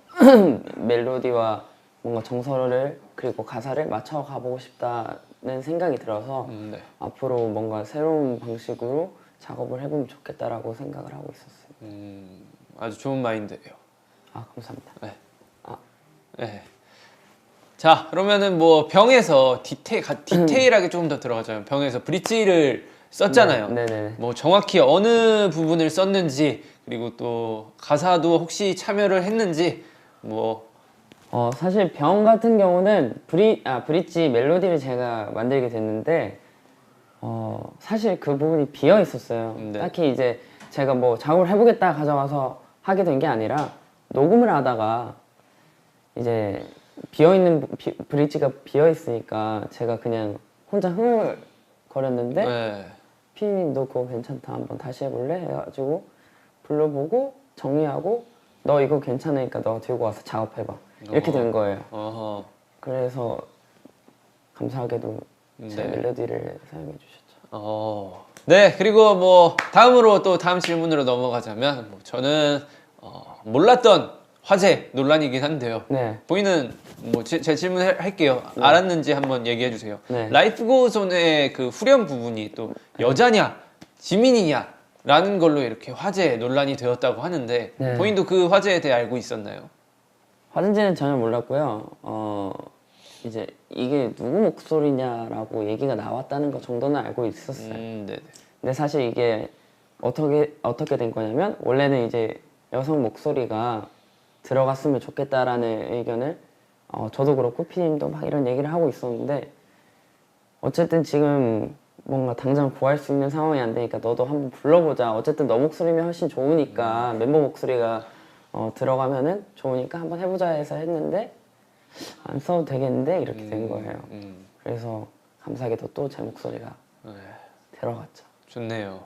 멜로디와 뭔가 정서를 그리고 가사를 맞춰 가보고 싶다는 생각이 들어서 네. 앞으로 뭔가 새로운 방식으로 작업을 해보면 좋겠다라고 생각을 하고 있었어요. 아주 좋은 마인드예요. 아, 감사합니다. 네. 자, 그러면은 뭐 병에서 디테일하게 조금 더 들어가자면 병에서 브릿지를 썼잖아요. 네네네. 뭐 정확히 어느 부분을 썼는지, 그리고 또 가사도 혹시 참여를 했는지 뭐. 사실 병 같은 경우는 브릿지 멜로디를 제가 만들게 됐는데 사실 그 부분이 비어 있었어요. 네. 딱히 이제 제가 뭐 작업을 해보겠다 가져가서 하게 된 게 아니라 녹음을 하다가 이제 브릿지가 비어 있으니까 제가 그냥 혼자 흥얼거렸는데 네. 피디님 너 그거 괜찮다 한번 다시 해볼래? 해가지고 불러보고 정리하고 너 이거 괜찮으니까 너 들고 와서 작업해봐 이렇게 된 거예요. 어허. 그래서 감사하게도 제 네. 멜로디를 사용해 주셨죠. 네, 그리고 뭐 다음으로 또 다음 질문으로 넘어가자면 뭐 저는 몰랐던 화제 논란이긴 한데요. 네. 보이는 뭐 제 질문할게요. 알았는지 한번 얘기해 주세요. 네. 라이프 고존의 그 후렴 부분이 또 여자냐 지민이냐 라는 걸로 이렇게 화제 논란이 되었다고 하는데 네. 본인도 그 화제에 대해 알고 있었나요? 화든지는 전혀 몰랐고요. 이제 이게 누구 목소리냐라고 얘기가 나왔다는 것 정도는 알고 있었어요. 네네. 근데 사실 이게 어떻게 된 거냐면 원래는 이제 여성 목소리가 들어갔으면 좋겠다라는 의견을 저도 그렇고 피디님도 막 이런 얘기를 하고 있었는데 어쨌든 지금 뭔가 당장 구할 수 있는 상황이 안 되니까 너도 한번 불러보자. 어쨌든 너 목소리면 훨씬 좋으니까 멤버 목소리가 들어가면은 좋으니까 한번 해보자 해서 했는데 안 써도 되겠는데 이렇게 된 거예요. 그래서 감사하게도 또 제 목소리가 들어갔죠. 좋네요.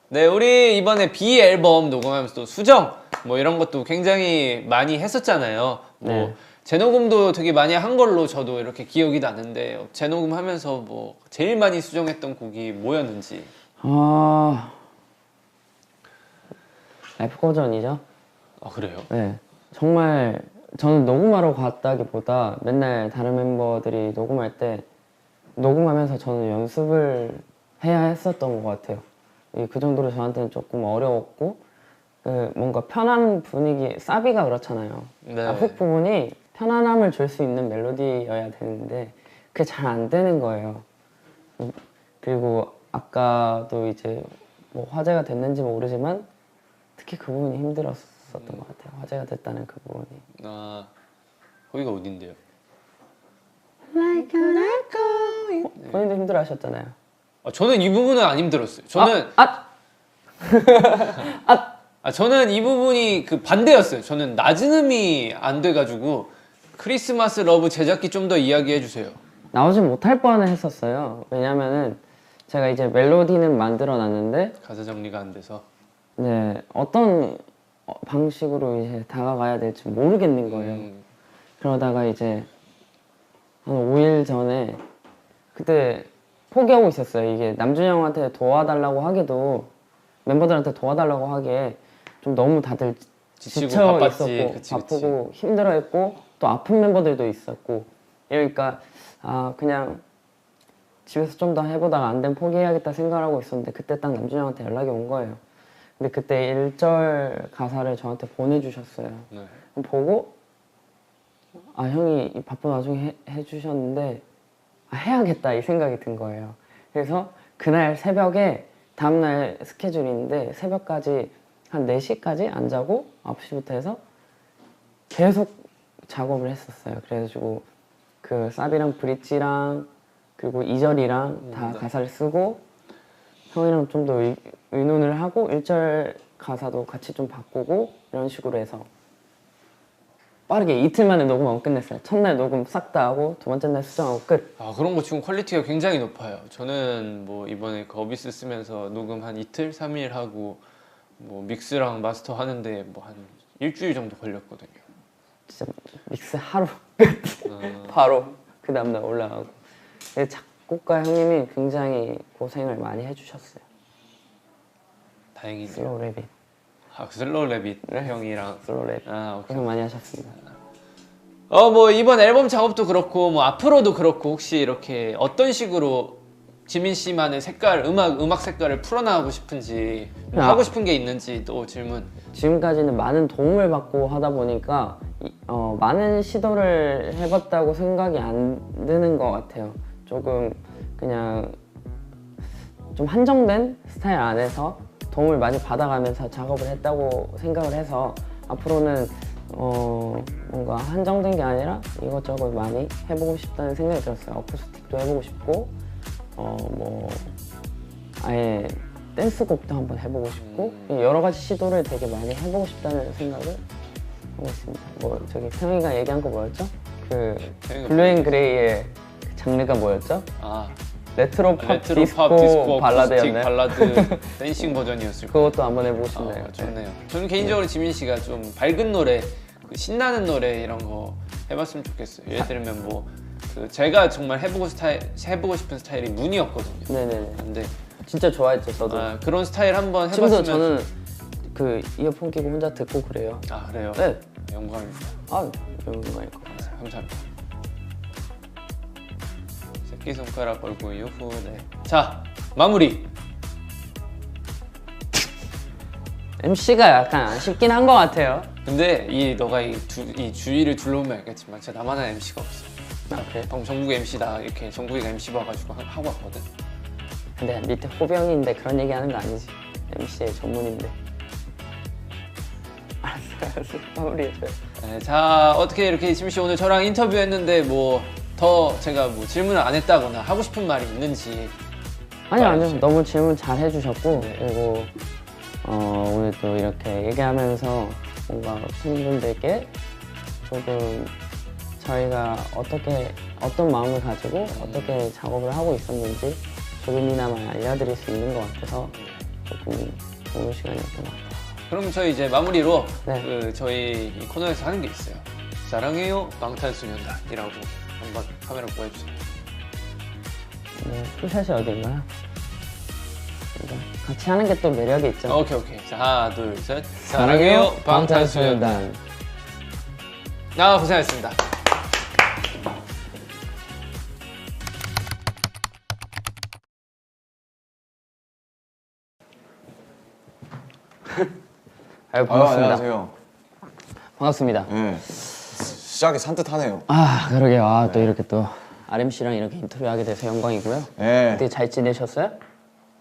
네, 우리 이번에 B 앨범 녹음하면서 또 수정 뭐 이런 것도 굉장히 많이 했었잖아요. 뭐 네. 재녹음도 되게 많이 한 걸로 저도 이렇게 기억이 나는데 재녹음하면서 뭐 제일 많이 수정했던 곡이 뭐였는지. 랩 버전이죠. 아 그래요? 네, 정말 저는 녹음하러 갔다기보다 맨날 다른 멤버들이 녹음할 때 녹음하면서 저는 연습을 해야 했었던 것 같아요. 그 정도로 저한테는 조금 어려웠고 뭔가 편한 분위기, 사비가 그렇잖아요. 네. 앞에 부분이 편안함을 줄 수 있는 멜로디여야 되는데 그게 잘 안 되는 거예요. 그리고 아까도 이제 뭐 화제가 됐는지 모르지만 특히 그 부분이 힘들었었던 것 같아요. 화제가 됐다는 그 부분이. 아 거기가 어딘데요? 본인도 힘들어하셨잖아요. 저는 이 부분은 안 힘들었어요. 저는 저는 이 부분이 그 반대였어요. 저는 낮은 음이 안 돼가지고 크리스마스 러브 제작기 좀 더 이야기해 주세요. 나오지 못할 뻔을 했었어요. 왜냐면은 제가 이제 멜로디는 만들어 놨는데 가사 정리가 안 돼서. 네, 어떤 방식으로 이제 다가가야 될지 모르겠는 거예요. 그러다가 이제 한 5일 전에 그때 포기하고 있었어요. 이게 남준이 형한테 도와달라고 하기도 멤버들한테 도와달라고 하기에 좀 너무 다들 지치고 지쳐 바빴지. 있었고 그치. 바쁘고 힘들어했고 또 아픈 멤버들도 있었고 이러니까 그냥 집에서 좀 더 해보다가 안 되면 포기해야겠다 생각을 하고 있었는데 그때 딱 남준이 형한테 연락이 온 거예요. 근데 그때 1절 가사를 저한테 보내주셨어요. 네. 보고 형이 이 바쁜 와중에 해주셨는데 해야겠다 이 생각이 든 거예요. 그래서 그날 새벽에 다음날 스케줄인데 새벽까지 한 4시까지 안 자고 9시부터 해서 계속 작업을 했었어요. 그래가지고 그 사비랑 브릿지랑 그리고 2절이랑 다 가사를 쓰고 형이랑 좀 더 의논을 하고 1절 가사도 같이 좀 바꾸고 이런 식으로 해서 빠르게 이틀 만에 녹음하고 끝냈어요. 첫날 녹음 싹 다 하고 두 번째 날 수정하고 끝. 그런 거 지금 퀄리티가 굉장히 높아요. 저는 뭐 이번에 그 어비스 쓰면서 녹음 한 이틀, 3일 하고 뭐 믹스랑 마스터 하는데 뭐 한 일주일 정도 걸렸거든요. 진짜 믹스 하루 바로 그 다음날 올라가고. 작곡가 형님이 굉장히 고생을 많이 해주셨어요. 다행이네요. 슬로우 랩이. 슬로우 레빗 형이랑. 슬로우 랩. 오케이. 고생 많이 하셨습니다. 뭐 이번 앨범 작업도 그렇고 뭐 앞으로도 그렇고 혹시 이렇게 어떤 식으로 지민 씨만의 색깔, 음악 색깔을 풀어나가고 싶은지 뭐 하고 싶은 게 있는지 또 질문. 지금까지는 많은 도움을 받고 하다 보니까 많은 시도를 해봤다고 생각이 안 드는 것 같아요. 조금 그냥 좀 한정된 스타일 안에서 도움을 많이 받아가면서 작업을 했다고 생각을 해서 앞으로는 뭔가 한정된 게 아니라 이것저것 많이 해보고 싶다는 생각이 들었어요. 어쿠스틱도 해보고 싶고 뭐 아예 댄스곡도 한번 해보고 싶고 여러 가지 시도를 되게 많이 해보고 싶다는 생각을 하고 있습니다. 뭐 저기 태영이가 얘기한 거 뭐였죠? 그 블루앤그레이의 그 장르가 뭐였죠? 레트로 팝 디스코 발라드였나요? 발라드 댄싱 버전이었을 거예요. 그것도 한번 해보고 싶네요. 좋네요. 저는 개인적으로 지민 씨가 좀 밝은 노래, 신나는 노래 이런 거 해봤으면 좋겠어요. 예를 들면 뭐 제가 정말 해보고 싶은 스타일이 문이었거든요. 네네네. 근데 진짜 좋아했죠 저도. 그런 스타일 한번 지금도 해봤으면. 저는 그 이어폰 끼고 혼자 듣고 그래요. 그래요? 네. 영광입니다. 영광일 것 같아요. 감사합니다. 새끼손가락 걸고 유후. 네. 자 마무리. MC가 약간 아쉽긴 한 것 같아요. 근데 너가 이 주위를 둘러보면 알겠지만 진짜 나만한 MC가 없어. 그래? 전국 MC 나 이렇게 전국이가 MC 봐가지고 하고 왔거든. 근데 밑에 호병인데 그런 얘기하는 거 아니지. MC의 전문인데. 알았어. 마무리해줘요. 네, 자 어떻게 이렇게 지민 씨 오늘 저랑 인터뷰했는데 뭐 더 제가 뭐 질문을 안 했다거나 하고 싶은 말이 있는지. 아니요. 너무 질문 잘 해주셨고 네. 그리고 오늘 또 이렇게 얘기하면서 뭔가 팬분들께 조금 저희가 어떤 마음을 가지고 어떻게 작업을 하고 있었는지 조금이나마 알려드릴 수 있는 것 같아서 조금 좋은 시간이었던 것 같아요. 그럼 저희 이제 마무리로 네. 저희 이 코너에서 하는 게 있어요. 사랑해요 방탄소년단이라고 한번 카메라 보여주세요. 네, 풀샷이 어딘가요? 이거 같이 하는 게 또 매력이 있죠. 오케이. 자, 하나, 둘, 셋. 사랑해요 방탄소년단. 고생하셨습니다. 아유, 반갑습니다. 안녕하세요. 반갑습니다. 네. 시작이 산뜻하네요. 아, 그러게요. 또 이렇게 또 RMC랑 이렇게 인터뷰하게 돼서 영광이고요. 네. 어떻게 잘 지내셨어요?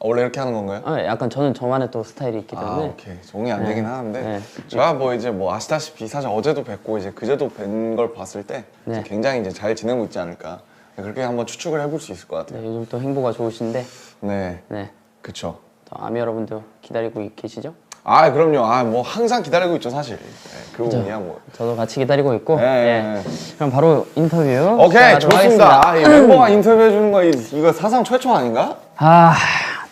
원래 이렇게 하는 건가요? 약간 저는 저만의 또 스타일이 있기 때문에. 오케이. 종이 안 되긴 하는데 네. 제가 뭐 이제 뭐 아시다시피 사실 어제도 뵙고 이제 그제도 뵌 걸 봤을 때 네. 이제 굉장히 이제 잘 지내고 있지 않을까. 그렇게 한번 추측을 해볼 수 있을 것 같아요. 네, 요즘 또 행보가 좋으신데, 네. 네, 그쵸. 또 아미 여러분도 기다리고 계시죠? 아, 그럼요. 뭐 항상 기다리고 있죠, 사실. 네, 그 부분이야 뭐. 저도 같이 기다리고 있고. 네. 네. 그럼 바로 인터뷰. 오케이, 시작하도록 좋습니다. 하겠습니다. 이 멤버가 인터뷰해 주는 거 이거 사상 최초 아닌가?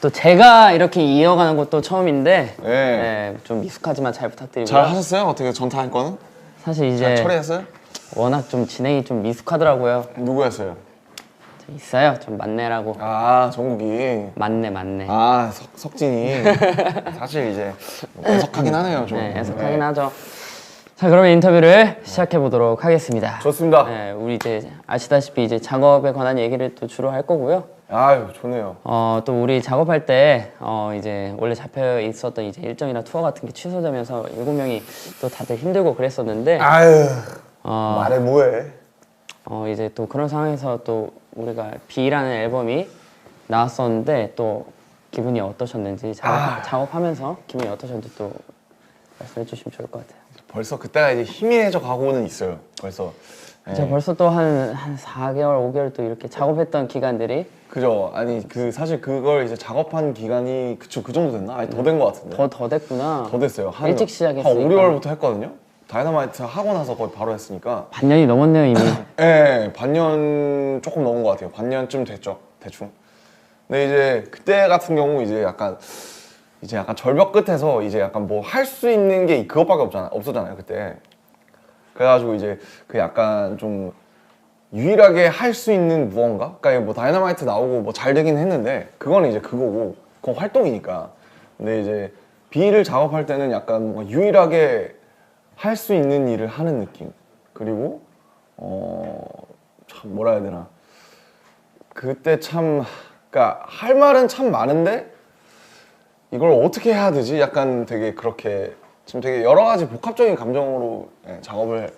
또 제가 이렇게 이어가는 것도 처음인데, 네. 네, 좀 미숙하지만 잘 부탁드리고요. 잘 하셨어요? 어떻게 전타할 거는? 사실 잘 이제 처리했어요? 워낙 좀 진행이 좀 미숙하더라고요. 누구였어요? 있어요, 좀 만내라고. 아, 정국이. 만내. 아, 석진이 사실 이제 뭐 애석하긴 하네요, 좀. 네, 해석하긴 하죠. 자, 그러면 인터뷰를 시작해 보도록 하겠습니다. 좋습니다. 네, 우리 이제 아시다시피 이제 작업에 관한 얘기를 또 주로 할 거고요. 아유, 좋네요. 또 우리 작업할 때 이제 원래 잡혀 있었던 이제 일정이나 투어 같은 게 취소되면서 7명이 또 다들 힘들고 그랬었는데 아유, 어, 말해 뭐해. 이제 또 그런 상황에서 또 우리가 B라는 앨범이 나왔었는데 또 기분이 어떠셨는지 작업하면서 기분이 어떠셨는지 또 말씀해 주시면 좋을 것 같아요. 벌써 그때가 이제 희미해져 가고는 있어요. 벌써. 네. 제가 벌써 또 한 4개월, 5개월 또 이렇게 작업했던 기간들이 그죠. 아니, 사실 그걸 이제 작업한 기간이 그 정도 됐나? 아니, 더 된 것 같은데. 더 됐구나. 더 됐어요. 일찍 시작했으니까. 한 5, 6월부터 했거든요. 다이너마이트 하고 나서 거의 바로 했으니까. 반년이 넘었네요 이미. 네, 반년 조금 넘은 것 같아요. 반년쯤 됐죠, 대충. 근데 이제 그때 같은 경우 이제 약간 절벽 끝에서 이제 약간 뭐 할 수 있는 게 그것밖에 없었잖아요, 그때. 그래가지고 이제 그 약간 좀 유일하게 할 수 있는 무언가? 그러니까 뭐 다이너마이트 나오고 뭐 잘 되긴 했는데 그거는 이제 그거고 그건 활동이니까. 근데 이제 B를 작업할 때는 약간 뭔가 유일하게 할 수 있는 일을 하는 느낌. 그리고 참 뭐라 해야 되나. 그때 참 그러니까 할 말은 참 많은데 이걸 어떻게 해야 되지? 약간 되게 그렇게 지금 되게 여러 가지 복합적인 감정으로 작업을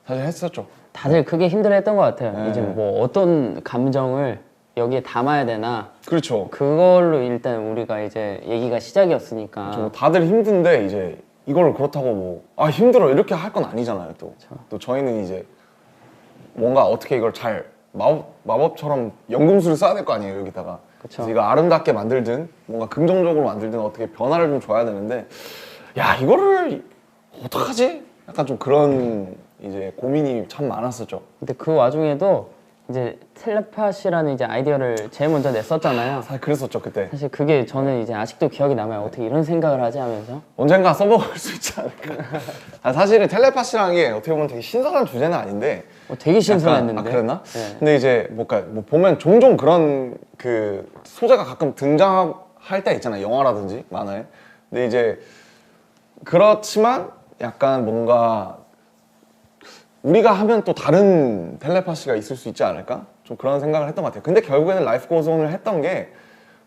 사실 했었죠. 다들 그게 힘들어했던 것 같아요. 네. 이제 뭐 어떤 감정을 여기에 담아야 되나 그렇죠. 그걸로 일단 우리가 이제 얘기가 시작이었으니까. 좀 다들 힘든데 이제 이걸 그렇다고 뭐 힘들어 이렇게 할 건 아니잖아요. 또 저희는 이제 뭔가 어떻게 이걸 잘 마법처럼 연금술을 써야 될 거 아니에요, 여기다가. 그쵸. 그래서 이거 아름답게 만들든 뭔가 긍정적으로 만들든 어떻게 변화를 좀 줘야 되는데 야, 이거를 어떡하지? 약간 좀 그런 이제 고민이 참 많았었죠. 근데 그 와중에도 이제 텔레파시라는 이제 아이디어를 제일 먼저 냈었잖아요. 사실 그랬었죠, 그때. 사실 그게 저는 이제 아직도 기억이 남아요. 어떻게 이런 생각을 하지 하면서. 언젠가 써먹을 수 있지 않을까. 사실은 텔레파시라는 게 어떻게 보면 되게 신선한 주제는 아닌데 되게 신선했는데. 약간, 그랬나? 네. 근데 이제 뭐 보면 종종 그런 그 소재가 가끔 등장할 때 있잖아요. 영화라든지 만화에. 근데 이제 그렇지만 약간 뭔가 우리가 하면 또 다른 텔레파시가 있을 수 있지 않을까? 좀 그런 생각을 했던 것 같아요. 근데 결국에는 라이프 고즈 온을 했던 게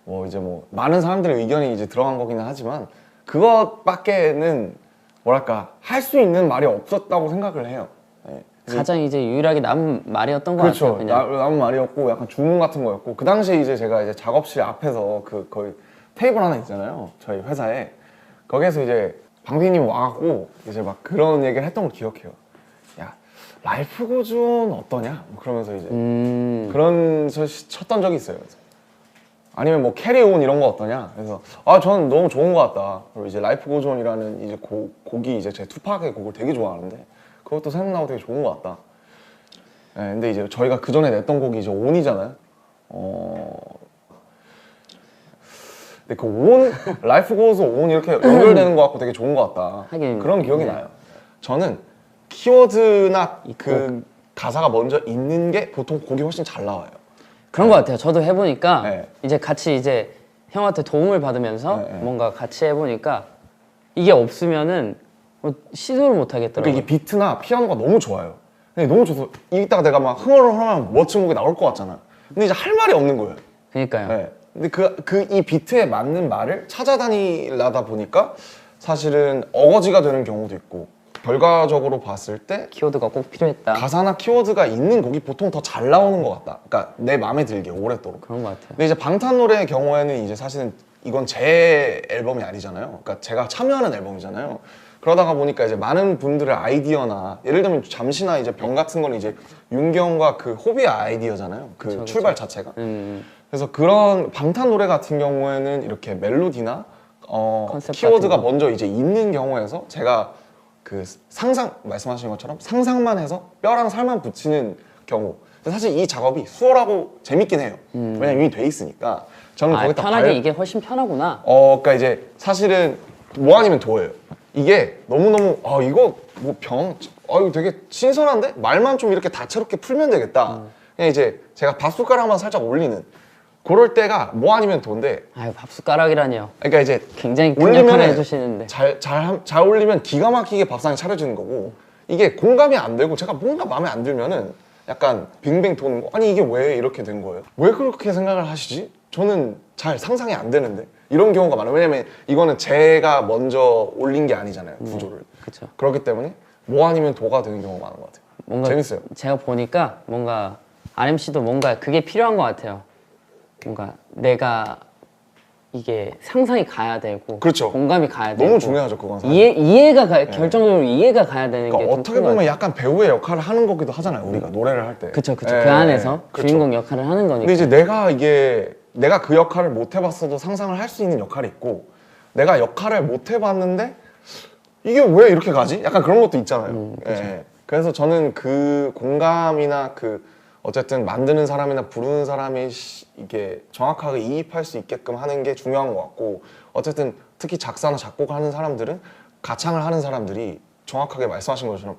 뭐 이제 뭐 많은 사람들의 의견이 이제 들어간 거기는 하지만 그것밖에는 뭐랄까 할 수 있는 말이 없었다고 생각을 해요. 네. 가장 이제 유일하게 남은 말이었던 것 같아요. 그렇죠. 그냥. 남은 말이었고 약간 주문 같은 거였고 그 당시에 이제 제가 이제 작업실 앞에서 그 거의 테이블 하나 있잖아요. 저희 회사에 거기에서 이제 방피님 와갖고 이제 막 그런 얘기를 했던 걸 기억해요. 야, 라이프 고즈 온 어떠냐? 뭐 그러면서 이제 그런 쳤던 적이 있어요. 그래서 아니면 뭐 캐리온 이런 거 어떠냐? 그래서 저는 너무 좋은 것 같다. 그리고 이제 라이프 고즈 온이라는 이제 곡이 이제 제 투팍의 곡을 되게 좋아하는데 그것도 생각나고 되게 좋은 것 같다. 네, 근데 이제 저희가 그 전에 냈던 곡이 이제 온이잖아요. 근데 그 온, 라이프 고즈 온 이렇게 연결되는 것 같고 되게 좋은 것 같다. 하긴, 그런 기억이 네. 나요. 저는 키워드나 그 가사가 먼저 있는 게 보통 곡이 훨씬 잘 나와요. 그런 것 같아요. 저도 해보니까 네. 이제 같이 이제 형한테 도움을 받으면서 네, 네. 뭔가 같이 해보니까 이게 없으면은 시도를 못 하겠더라고요. 그러니까 이게 비트나 피아노가 너무 좋아요. 근데 너무 좋아서 이따가 내가 막 흥얼흥얼하면 멋진 곡이 나올 것 같잖아. 근데 이제 할 말이 없는 거예요. 그러니까요. 네. 근데 이 비트에 맞는 말을 찾아다니려다 보니까 사실은 어거지가 되는 경우도 있고 결과적으로 봤을 때 키워드가 꼭 필요했다. 가사나 키워드가 있는 곡이 보통 더 잘 나오는 것 같다. 그러니까 내 마음에 들게 오랫도록. 그런 것 같아요. 근데 이제 방탄 노래의 경우에는 이제 사실은 이건 제 앨범이 아니잖아요. 그러니까 제가 참여하는 앨범이잖아요. 그러다가 보니까 이제 많은 분들의 아이디어나 예를 들면 잠시나 이제 병 같은 건 이제 윤기 형과 그 호비의 아이디어잖아요. 그 그쵸, 출발 그쵸. 자체가. 음. 그래서 그런 방탄 노래 같은 경우에는 이렇게 멜로디나 컨셉 키워드가 같은 거. 먼저 이제 있는 경우에서 제가 그 상상 말씀하신 것처럼 상상만 해서 뼈랑 살만 붙이는 경우. 사실 이 작업이 수월하고 재밌긴 해요. 왜냐면 이미 돼 있으니까. 저는 거기다 편하게 이게 훨씬 편하구나. 그러니까 이제 사실은 뭐 아니면 도예요. 이게 너무너무 이거 뭐 이거 되게 신선한데 말만 좀 이렇게 다채롭게 풀면 되겠다. 그냥 이제 제가 밥숟가락만 살짝 올리는 그럴 때가 뭐 아니면 도인데. 아유 밥숟가락이라니요. 그러니까 이제 굉장히 강력하게 해주시는데. 잘 올리면 기가 막히게 밥상이 차려지는 거고 이게 공감이 안 되고 제가 뭔가 마음에 안 들면은 약간 빙빙 도는 거. 아니 이게 왜 이렇게 된 거예요? 왜 그렇게 생각을 하시지? 저는 잘 상상이 안 되는데 이런 경우가 많아요. 왜냐면 이거는 제가 먼저 올린 게 아니잖아요, 구조를. 그렇죠. 그렇기 때문에 뭐 아니면 도가 되는 경우가 많은 것 같아요. 뭔가 재밌어요. 제가 보니까 뭔가 RMC도 뭔가 그게 필요한 것 같아요. 뭔가 내가 이게 상상이 가야 되고, 그렇죠. 공감이 가야 되고, 너무 중요하죠, 그건 사실. 이해가 결정적으로 이해가 가야 되는 게 그러니까 좀 어떻게 큰 것 보면 같아요. 약간 배우의 역할을 하는 거기도 하잖아요, 우리가 노래를 할 때. 그쵸. 예, 그 안에서 그쵸. 주인공 역할을 하는 거니까. 근데 이제 내가 그 역할을 못 해봤어도 상상을 할 수 있는 역할이 있고 내가 역할을 못 해봤는데 이게 왜 이렇게 가지? 약간 그런 것도 있잖아요. 예. 그래서 저는 그 공감이나 그 어쨌든 만드는 사람이나 부르는 사람이 이게 정확하게 이입할 수 있게끔 하는 게 중요한 것 같고 어쨌든 특히 작사나 작곡을 하는 사람들은 가창을 하는 사람들이 정확하게 말씀하신 것처럼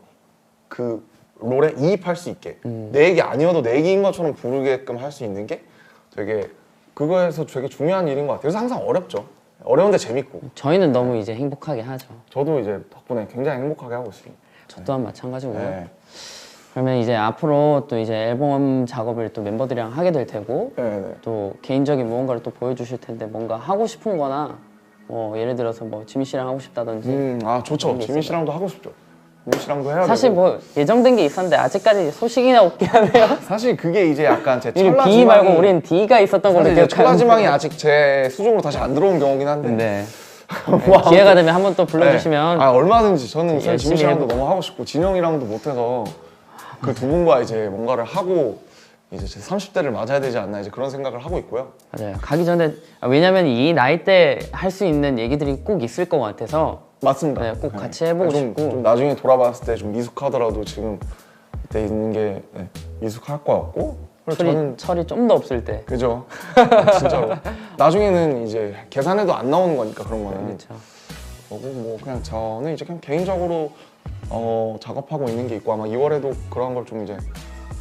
그 롤에 이입할 수 있게 내 얘기 아니어도 내 얘기인 것처럼 부르게끔 할 수 있는 게 되게 그거에서 되게 중요한 일인 것 같아요. 그래서 항상 어렵죠. 어려운데 재밌고 저희는 너무 이제 행복하게 하죠. 저도 이제 덕분에 굉장히 행복하게 하고 있습니다. 저 또한 마찬가지고요. 네. 그러면 이제 앞으로 또 이제 앨범 작업을 또 멤버들이랑 하게 될 테고 네. 또 개인적인 무언가를 또 보여주실 텐데 뭔가 하고 싶은 거나 뭐 예를 들어서 뭐 지민 씨랑 하고 싶다든지 좋죠. 그런 게 지민 씨랑도 하고 싶죠. 지민 씨랑도 해야 사실 되고. 뭐 예정된 게 있었는데 아직까지 소식이나 없긴 하네요. 사실 그게 이제 약간 제 우리 철라지망이 B 말고 우린 D가 있었던 걸로 사실 이제 기억하는데 철라지망이 아직 제 수중으로 다시 안 들어온 경우긴 한데 네. 기회가 되면 한번 또 불러주시면 네. 얼마든지 저는 사실 열심히 지민 씨랑도 해보고. 너무 하고 싶고 진영이랑도 못해서 그 두 분과 이제 뭔가를 하고 이제 제 30대를 맞아야 되지 않나 이제 그런 생각을 하고 있고요. 맞아요. 가기 전에 왜냐면 이 나이 때 할 수 있는 얘기들이 꼭 있을 것 같아서 맞습니다. 네, 꼭 같이 해보고 싶고. 좀 나중에 돌아봤을 때 좀 미숙하더라도 지금 이때 있는 게 미숙할 것 같고 그리고 저는 철이 좀 더 없을 때. 그죠. 진짜로. 나중에는 이제 계산해도 안 나오는 거니까 그런 거는. 그렇죠. 그리고 뭐 그냥 저는 이제 그냥 개인적으로 작업하고 있는 게 있고 아마 2월에도 그런 걸 좀 이제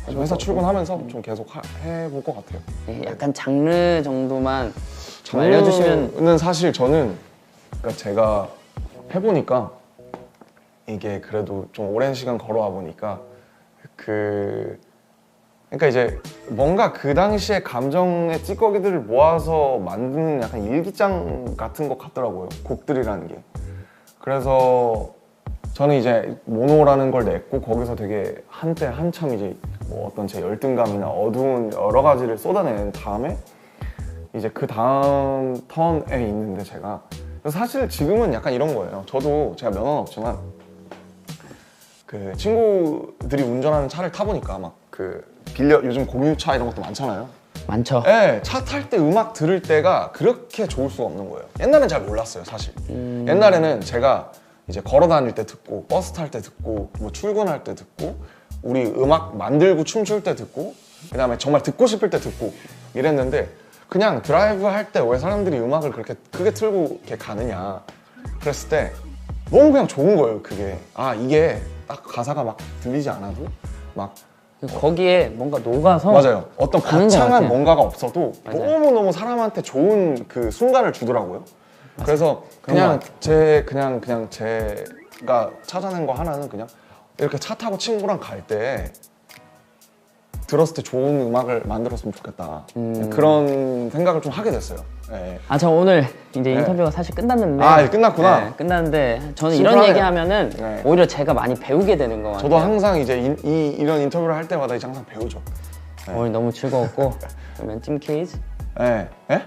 회사 출근하면서 좀 계속 해볼 것 같아요. 네, 약간 장르 정도만 좀 알려주시면. 장르는 사실 저는 그러니까 제가 해보니까 이게 그래도 좀 오랜 시간 걸어와 보니까 그러니까 이제 뭔가 그 당시의 감정의 찌꺼기들을 모아서 만드는 약간 일기장 같은 것 같더라고요. 곡들이라는 게. 그래서 저는 이제 모노라는 걸 냈고 거기서 되게 한때 한참 이제 뭐 어떤 제 열등감이나 어두운 여러 가지를 쏟아낸 다음에 이제 그 다음 턴에 있는데 제가 사실 지금은 약간 이런 거예요. 저도 제가 면허는 없지만 그 친구들이 운전하는 차를 타보니까 막 요즘 공유차 이런 것도 많잖아요. 많죠. 네, 차 탈 때 음악 들을 때가 그렇게 좋을 수가 없는 거예요. 옛날엔 잘 몰랐어요, 사실. 옛날에는 제가 이제 걸어 다닐 때 듣고 버스 탈 때 듣고 뭐 출근할 때 듣고 우리 음악 만들고 춤출 때 듣고 그다음에 정말 듣고 싶을 때 듣고 이랬는데 그냥 드라이브 할 때 왜 사람들이 음악을 그렇게 크게 틀고 이렇게 가느냐 그랬을 때 너무 그냥 좋은 거예요. 그게 이게 딱 가사가 막 들리지 않아도 막 거기에 뭔가 녹아서 맞아요. 어떤 가는 것 거창한 같아요. 뭔가가 없어도 맞아요. 너무너무 사람한테 좋은 그 순간을 주더라고요. 그래서 그냥 그냥 제가 찾아낸 거 하나는 그냥 이렇게 차 타고 친구랑 갈 때 들었을 때 좋은 음악을 만들었으면 좋겠다. 그런 생각을 좀 하게 됐어요. 네. 저 오늘 이제 인터뷰가 사실 끝났는데 아, 끝났구나. 네, 끝났는데 저는 이런 심플하네요. 얘기하면은 네. 오히려 제가 많이 배우게 되는 것 같아요. 저도 항상 이제 이런 인터뷰를 할 때마다 이제 항상 배우죠. 오늘 너무 즐거웠고 그러면 찜 퀴즈? 예? 예?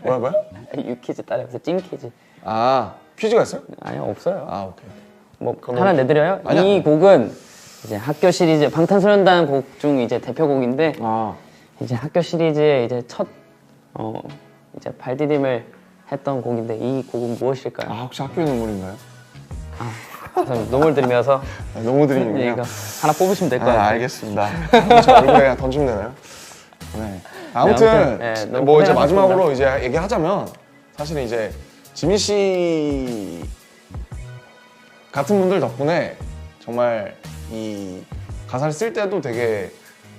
뭐라고요? 유퀴즈 따라해서 찜 퀴즈. 아, 퀴즈가 있어요? 아니요, 없어요. 아, 오케이. 뭐 그럼 하나 내드려요? 아니야. 이 곡은 이제 학교 시리즈 방탄소년단 곡 중 이제 대표곡인데 아, 이제 학교 시리즈의 이제 첫 이제 발디딤을 했던 곡인데 이 곡은 무엇일까요? 혹시 학교의 눈물인가요? 그래서 노물 들으면서 아, 너무 이거 드리는군요. 하나 뽑으시면 될 것 같아요. 알겠습니다. 제 얼굴에 그냥 던지면 되나요? 네. 아무튼 네, 너무 뭐 이제 고생하셨습니다. 마지막으로 이제 얘기하자면 사실은 이제 지민 씨 같은 분들 덕분에 정말 이 가사를 쓸 때도 되게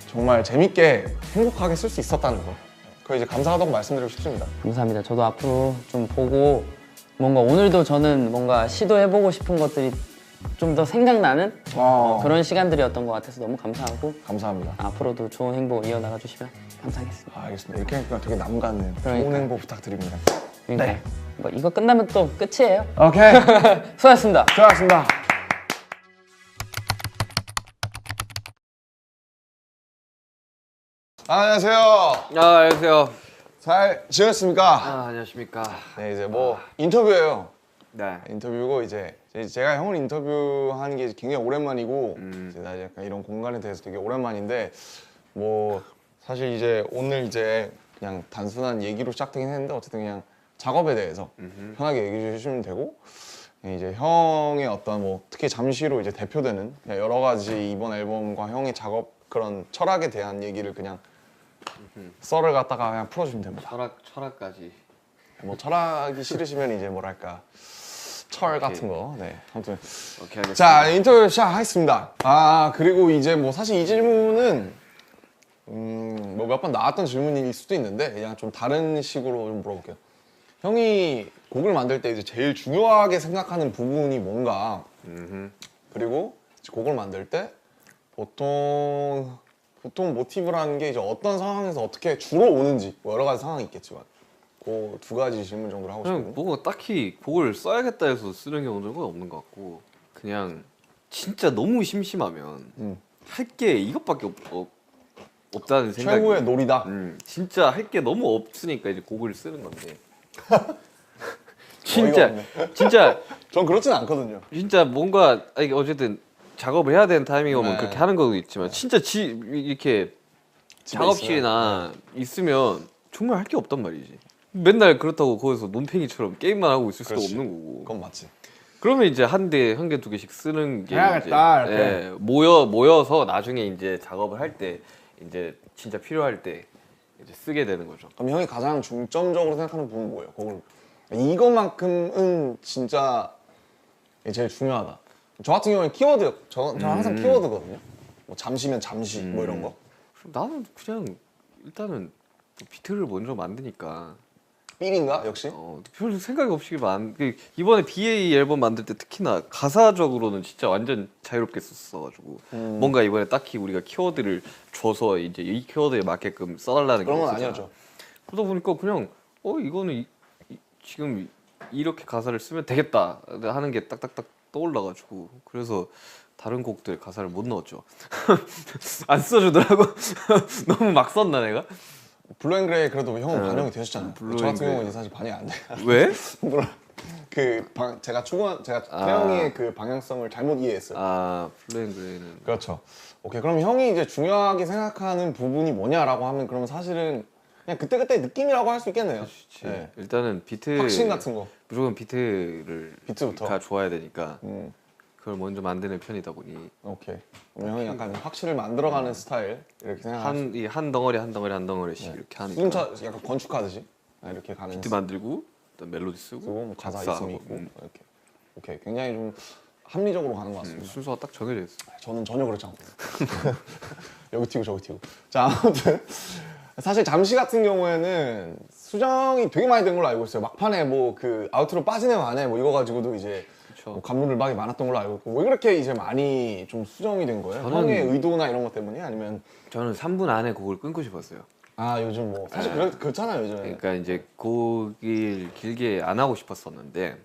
정말 재밌게 행복하게 쓸 수 있었다는 거. 그거 이제 감사하다고 말씀드리고 싶습니다. 감사합니다. 저도 앞으로 좀 보고 뭔가 오늘도 저는 뭔가 시도해보고 싶은 것들이 좀 더 생각나는 그런 시간들이었던 것 같아서 너무 감사하고 감사합니다. 앞으로도 좋은 행복 이어나가 주시면 감사하겠습니다. 알겠습니다. 이렇게 하니까 되게 남 같네요. 좋은 그러니까요. 행복 부탁드립니다. 그러니까 네. 뭐 이거 끝나면 또 끝이에요. 오케이. 수고하셨습니다. 수고하셨습니다. 안녕하세요. 안녕하세요. 잘 지냈습니까? 안녕하십니까. 네, 이제 뭐 인터뷰예요. 네. 인터뷰고 이제 제가 형을 인터뷰하는 게 굉장히 오랜만이고 이제 나 약간 이런 공간에 대해서 되게 오랜만인데 뭐 사실 이제 오늘 이제 그냥 단순한 얘기로 시작되긴 했는데 어쨌든 그냥 작업에 대해서 편하게 얘기해 주시면 되고 이제 형의 어떤 뭐 특히 잠시로 이제 대표되는 그냥 여러 가지 이번 앨범과 형의 작업 그런 철학에 대한 얘기를 그냥 썰을 갖다가 그냥 풀어주시면 됩니다. 철학까지. 뭐 철학이 싫으시면 이제 뭐랄까 철 같은 거. 네. 아무튼 오케이, 알겠습니다. 자 인터뷰 시작하겠습니다. 그리고 이제 뭐 사실 이 질문은 뭐 몇 번 나왔던 질문일 수도 있는데 그냥 좀 다른 식으로 좀 물어볼게요. 형이 곡을 만들 때 이제 제일 중요하게 생각하는 부분이 뭔가 그리고 이제 곡을 만들 때 보통 모티브라는 게 이제 어떤 상황에서 어떻게 주로 오는지 뭐 여러 가지 상황이 있겠지만 그 두 가지 질문 정도를 하고 그냥 싶거든요. 뭐가 딱히 곡을 써야겠다 해서 쓰는 경우는 없는 것 같고 그냥 진짜 너무 심심하면 할 게 이것밖에 없다는 생각이 최고의 놀이다. 진짜 할 게 너무 없으니까 이제 곡을 쓰는 건데 어이가 진짜 없네. 진짜 전 그렇진 않거든요. 진짜 뭔가 아니, 어쨌든 작업을 해야 되는 타이밍이 오면 네. 그렇게 하는 것도 있지만 진짜 이렇게 집에 작업실이나 있으면 정말 할 게 없단 말이지. 맨날 그렇다고 거기서 논팽이처럼 게임만 하고 있을 수도 그렇지. 없는 거고. 그건 맞지. 그러면 이제 한 개, 두 개씩 쓰는 게 해야겠다, 이제, 이렇게. 예, 모여서 나중에 이제 작업을 할 때 이제 진짜 필요할 때 이제 쓰게 되는 거죠. 그럼 형이 가장 중점적으로 생각하는 부분은 뭐예요? 곡을 이것만큼은 진짜 제일 중요하다. 저 같은 경우는 키워드. 저 항상 키워드거든요. 뭐 잠시면 잠시 뭐 이런 거. 나는 그냥 일단은 비트를 먼저 만드니까 삘인가 역시? 별 생각이 없이 이번에 BA 앨범 만들 때 특히나 가사적으로는 진짜 완전 자유롭게 썼어가지고 뭔가 이번에 딱히 우리가 키워드를 줘서 이제 이 키워드에 맞게끔 써달라는 게 그런 건 없었잖아. 아니었죠. 그러다 보니까 그냥 이거는 지금 이렇게 가사를 쓰면 되겠다 하는 게 딱딱딱 떠올라가지고 그래서 다른 곡들 가사를 못 넣었죠. 안 써주더라고. 너무 막 썼나 내가? 블루앤그레이 그래도 형은 반영이 되셨잖아요. 저 같은 블루앤그레이. 경우는 사실 반영이 안 돼. 왜? 물론 제가 태영이의 그 방향성을 잘못 이해했어요. 플레잉그레이는 그렇죠. 오케이. 그럼 형이 이제 중요하게 생각하는 부분이 뭐냐라고 하면 그러면 사실은 그냥 그때그때 느낌이라고 할 수 있겠네요. 네. 일단은 비트 확신 같은 거. 무조건 비트를 비트부터. 가 좋아야 되니까 음. 그걸 먼저 만드는 편이다 보니 오케이. 그럼 형이 약간 확실을 만들어가는 스타일 이렇게 생각하시. 한 덩어리씩 이렇게 하니까 수중차 약간 건축하듯이 이렇게 가는. 비트 만들고 일단 멜로디 쓰고 그리고 뭐 가사 작사하고, 있으면 있고 이렇게. 오케이. 굉장히 좀 합리적으로 가는 것 같습니다. 순서가 딱 정해져 있어. 저는 전혀 그렇지 않고 여기 튀고 저기 튀고. 자, 아무튼 사실 잠시 같은 경우에는 수정이 되게 많이 된 걸로 알고 있어요. 막판에 뭐 그 아우트로 빠지네 마네 뭐 이거 가지고도 이제 뭐 감론을박이 많았던 걸로 알고 있고, 왜 그렇게 이제 많이 좀 수정이 된 거예요? 저는- 형의 의도나 이런 것 때문이, 아니면 저는 3분 안에 곡을 끊고 싶었어요. 아 요즘 뭐 사실 그렇잖아요 요즘에. 그러니까 이제 곡을 길게 안 하고 싶었었는데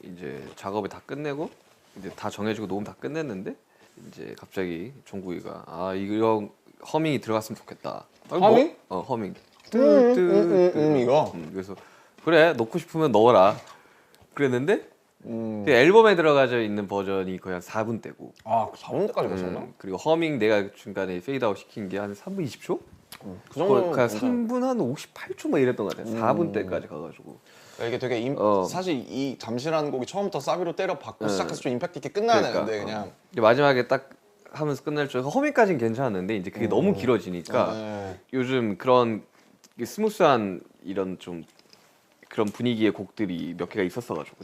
이제 작업을 다 끝내고 이제 다 정해지고 녹음 다 끝냈는데 이제 갑자기 종국이가 아 이거 허밍이 들어갔으면 좋겠다. 허밍? 허밍. 이거. 그래서 그래 넣고 싶으면 넣어라. 그랬는데 그 앨범에 들어가져 있는 버전이 거의 한 4분대고. 아 4분대까지 갔었나? 그리고 허밍 내가 중간에 페이드아웃 시킨 게 한 3분 20초? 그 정도. 그냥 3분 한 58초 막 이랬던 것 같아요. 4분대까지 가가지고. 이게 되게 사실 이 잠시라는 곡이 처음부터 사비로 때려 박고 시작해서 좀 임팩트 있게 끝나야 되는데 그냥 이제 마지막에 딱 하면서 끝날 줄 허밍까지는 괜찮았는데 이제 그게 너무 길어지니까 네. 요즘 그런 스무스한 이런 좀 그런 분위기의 곡들이 몇 개가 있었어가지고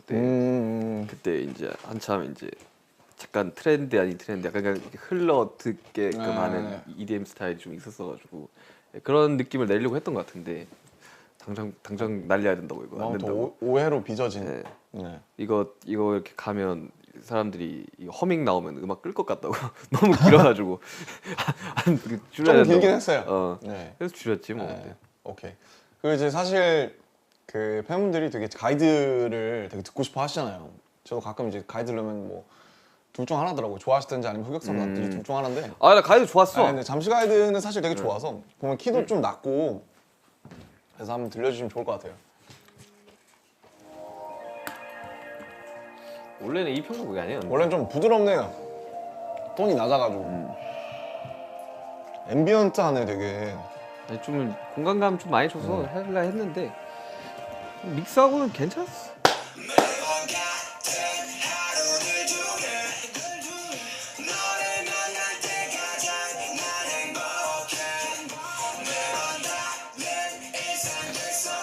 그때 이제 한참 이제 잠깐 트렌드 아닌 트렌드 약간 그냥 흘러 듣게끔 네. 하는 EDM 스타일이 좀 있었어가지고 그런 느낌을 내려고 했던 것 같은데 당장 날려야 된다고 이거 안 또 된다고. 오해로 빚어진. 네. 네. 이거 이렇게 가면 사람들이 이거 허밍 나오면 음악 끌 것 같다고 너무 길어가지고 줄여야 좀 된다고. 길긴 했어요. 네. 그래서 줄였지 뭐. 네. 근데. 오케이. 그리고 이제 사실 그 팬분들이 되게 가이드를 되게 듣고 싶어 하시잖아요. 저도 가끔 이제 가이드 들으면 뭐 둘 중 하나더라고요. 좋아하시든지 아니면 흑역사 남들이 둘 중 하나인데. 아 나 가이드 좋았어. 근데 잠시 가이드는 사실 되게 좋아서 보면 키도 좀 낮고 그래서 한번 들려주시면 좋을 것 같아요. 원래는 이 편곡이 아니에요. 원래는 좀 부드럽네요. 톤이 낮아가지고. 앰비언트하네 되게. 아니, 좀 공간감 좀 많이 줘서 하려 했는데 믹스하고는 괜찮았어.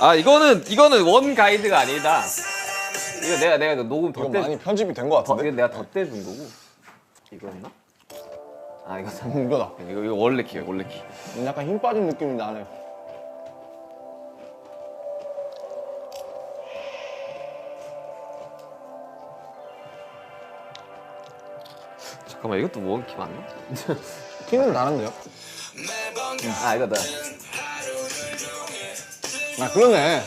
아 이거는 원 가이드가 아니다. 이거 내가 녹음 이거 많이 편집이 된 것 이거 같은데? 내가 덧대준 거고. 이거였나? 아 이거 이거다. 이거 원래 키야 원래 키. 약간 힘 빠진 느낌이 나네. 잠깐만 이것도 원 키 맞나? 키는 다른데요? 아 이거다. 아 그러네.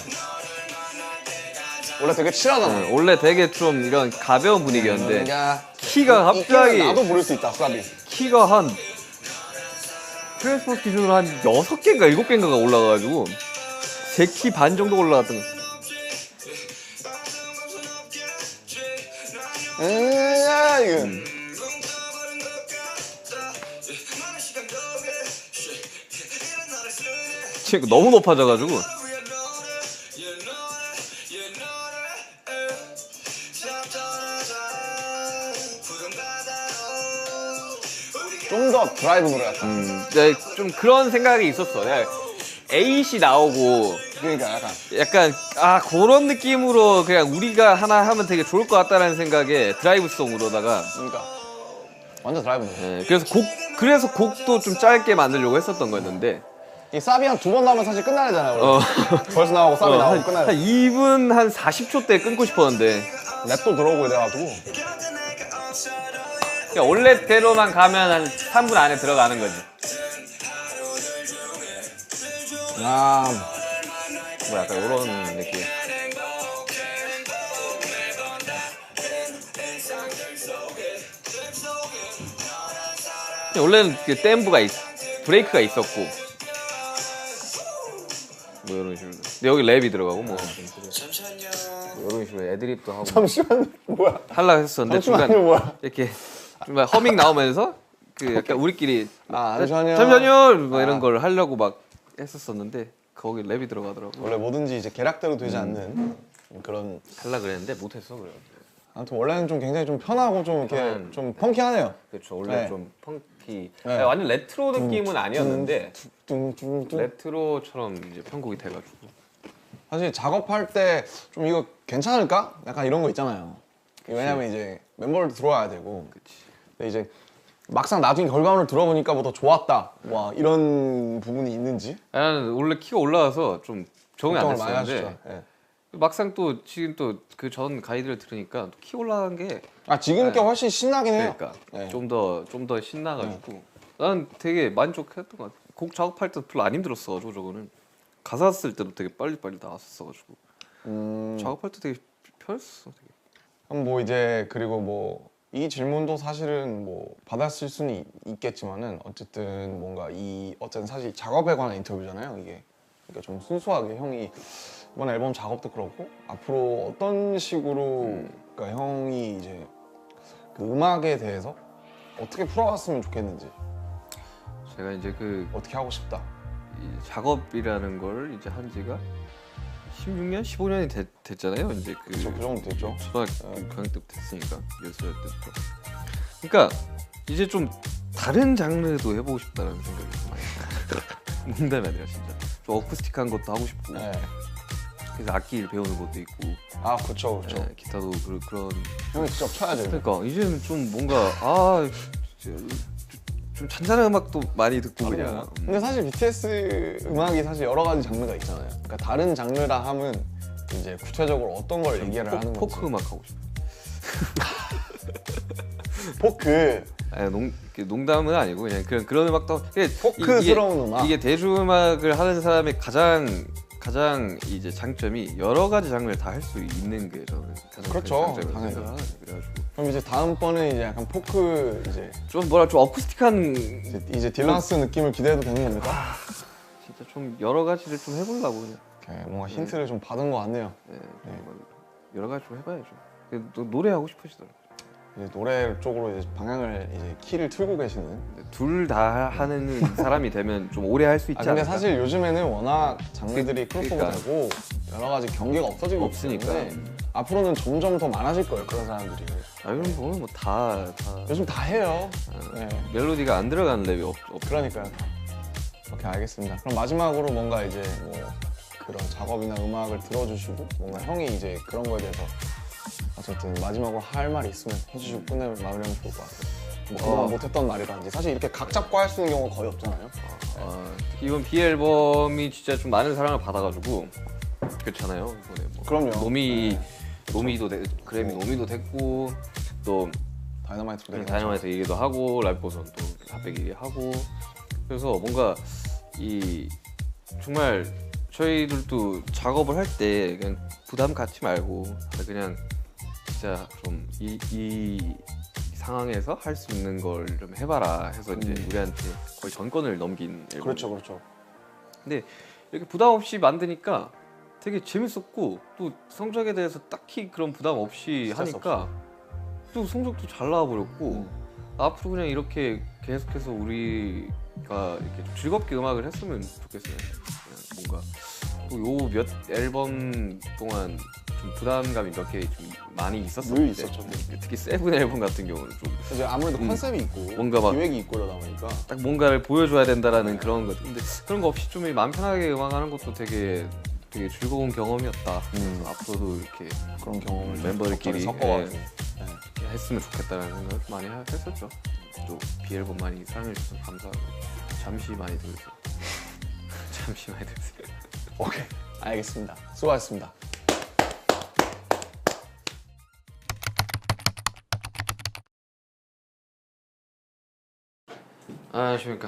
원래 되게 칠하잖아. 원래 되게 좀 이런 가벼운 분위기였는데 야, 키가 이 갑자기 키는 나도 부를 수 있다, 사비. 키가 한 트랜스포스 기준으로 한 6개인가 7개인가가 올라가가지고 제 키 반 정도 올라갔던 거. 야, 이거. 지금 너무 높아져가지고 좀 더 드라이브 노래 같다. 네, 좀 그런 생각이 있었어. 내가 에잇이 나오고 그러니까 약간 아 그런 느낌으로 그냥 우리가 하나 하면 되게 좋을 것 같다라는 생각에 드라이브송으로다가 그러니까 완전 드라이브 노래. 네, 그래서 곡도 좀 짧게 만들려고 했었던 거였는데 이 사비 한 2번 나오면 사실 끝나야 되잖아요. 원래. 벌써 나오고 사비 나오고 끝나야 한 돼. 2분 한 40초 때 끊고 싶었는데 랩도 들어오고 이래가지고. 그냥 원래대로만 가면 한 3분 안에 들어가는 거지. 아, 뭐 약간 이런 느낌. 원래는 그 댐브가 브레이크가 있었고 뭐 이런 식으로. 근데 여기 랩이 들어가고 뭐 이런 식으로 애드립도 하고 잠시만요. 뭐야? 하려고 했었는데 잠시만요. 중간 뭐야? 이렇게 좀 허밍 나오면서 그 약간 우리끼리 아, 잠시만요. 잠시만요 뭐 이런 걸 하려고 막 했었었는데 거기 랩이 들어가더라고. 원래 뭐든지 이제 계략대로 되지 않는 그런. 하려 그랬는데 못했어 그래. 아무튼 원래는 좀 굉장히 좀 편하고 좀 이렇게 좀 펑키하네요. 그렇죠. 원래 네. 좀 펑키. 네. 아니, 완전 레트로 느낌은 아니었는데 뚱뚱뚱. 레트로처럼 이제 편곡이 돼가지고. 사실 작업할 때 좀 이거 괜찮을까? 약간 이런 거 있잖아요. 왜냐면 이제 멤버를 들어와야 되고. 근데 이제 막상 나중에 결과물을 들어보니까 뭐 더 좋았다. 와 이런 부분이 있는지 나는 원래 키가 올라와서 좀 적응이 안 걱정을 많이 됐었는데 하시죠. 예. 막상 또 지금 또 그 전 가이드를 들으니까 또 키 올라간 게 아 지금 게 훨씬 신나긴 해요. 그러니까 네. 좀 더 신나가지고 난 되게 만족했던 것 같아. 곡 작업할 때 별로 안 힘들었어가지고 저거는 가사 쓸 때도 되게 빨리빨리 나왔었어가지고 작업할 때 되게 편했어. 되게. 그럼 뭐 이제 그리고 뭐 이 질문도 사실은 뭐 받았을 수는 있겠지만은 어쨌든 뭔가 어쨌든 사실 작업에 관한 인터뷰잖아요 이게. 그러니까 좀 순수하게 형이 이번 앨범 작업도 그렇고 앞으로 어떤 식으로 그러니까 형이 이제 그 음악에 대해서 어떻게 풀어갔으면 좋겠는지 제가 이제 그 어떻게 하고 싶다. 이 작업이라는 걸 이제 한 지가 16년, 15년이 됐잖아요. 이제 그 그 정도 됐죠. 초등학교 때부터 했으니까 10살 때부터. 그러니까 이제 좀 다른 장르도 해보고 싶다는 생각이 좀 많이 들어요. 농담이 아니라 진짜 좀 어쿠스틱한 것도 하고 싶고 네. 그래서 악기를 배우는 것도 있고 아 그렇죠, 그렇죠. 네, 기타도 그런 형이 직접 쳐야죠. 그러니까 이제는 좀 뭔가 좀 잔잔한 음악도 많이 듣고 그냥 근데 사실 BTS 음악이 사실 여러 가지 장르가 있잖아요. 그러니까 다른 장르라 함은 이제 구체적으로 어떤 걸 얘기를 하는 건지. 포크 음악 하고 싶어. 포크. 아니, 농담은 아니고 그냥 그런 음악도 포크스러운 음악. 이게 대중음악을 하는 사람의 가장 이제 장점이 여러 가지 장르를 다 할 수 있는 게 저는 가장 그렇죠, 큰 장점이라고 당연히. 생각하거든요. 그래가지고 그럼 이제 다음번에 이제 약간 포크 이제 좀 어쿠스틱한 이제 딜란스 느낌을 기대해도 되는 겁니까? 진짜 좀 여러 가지를 좀 해보려고 그냥 오케이, 뭔가 힌트를 좀 받은 것 같네요. 네, 여러 가지 좀 해봐야죠. 또 노래하고 싶으시더라고요. 이제 노래 쪽으로 이제 방향을 이제 키를 틀고 계시는. 둘 다 하는 사람이 되면 좀 오래 할 수 있지 근데 않을까? 사실 요즘에는 워낙 장르들이 크로스오버 그러니까. 되고 여러 가지 경계가 없어지고 없으니까. 있는데 앞으로는 점점 더 많아질 거예요 그런 사람들이. 요즘 보면 뭐 다 요즘 다 해요. 네. 멜로디가 안 들어가는 랩이 없. 그러니까요. 오케이 알겠습니다. 그럼 마지막으로 뭔가 이제 뭐 그런 작업이나 음악을 들어주시고 뭔가 형이 이제 그런 거에 대해서 어쨌든 마지막으로 할 말이 있으면 해주시고 마무리하면 좋을 것 같아요. 뭐 그동안 못했던 말이라든지 사실 이렇게 각 잡고 할 수 있는 경우가 거의 없잖아요. 특히 이번 B 앨범이 진짜 좀 많은 사랑을 받아가지고 그렇잖아요. 이번에 뭐 그럼요. 노미도 그래미 노미도 됐고 또 다이너마이트도 되게 다이너마이트 얘기도 하고 라이브 버전 또 핫백 얘기 하고 그래서 뭔가 이 정말 저희들도 작업을 할 때 그냥 부담 갖지 말고 그냥 진짜 좀 이 상황에서 할 수 있는 걸 좀 해봐라 해서 이제 우리한테 거의 전권을 넘긴 앨범. 그렇죠. 근데 이렇게 부담 없이 만드니까 되게 재밌었고 또 성적에 대해서 딱히 그런 부담 없이 스트레스 하니까 또 성적도 잘 나와버렸고 앞으로 그냥 이렇게 계속해서 우리가 이렇게 좀 즐겁게 음악을 했으면 좋겠어요. 그냥 뭔가 요 몇 앨범 동안 좀 부담감이 몇 개 좀 많이 늘 있었었는데 있었죠. 특히 세븐 앨범 같은 경우는 좀 이제 아무래도 컨셉이 있고 뭔가 막 기획이 있고 이러다 보니까 딱 뭔가를 보여줘야 된다라는 그런 것. 근데 그런 거 없이 좀 마음 편하게 음악하는 것도 되게 즐거운 경험이었다. 그래서 앞으로도 이렇게 그런 경험을 좀 멤버들끼리 적절히 섞어가지고 이렇게 했으면 좋겠다라는 생각을 많이 했었죠. 또 B 앨범 많이 사랑해 주셔서 감사하고 잠시 많이 들으세요. 잠시 많이 들으세요. 오케이 알겠습니다. 수고하셨습니다. 안녕하십니까.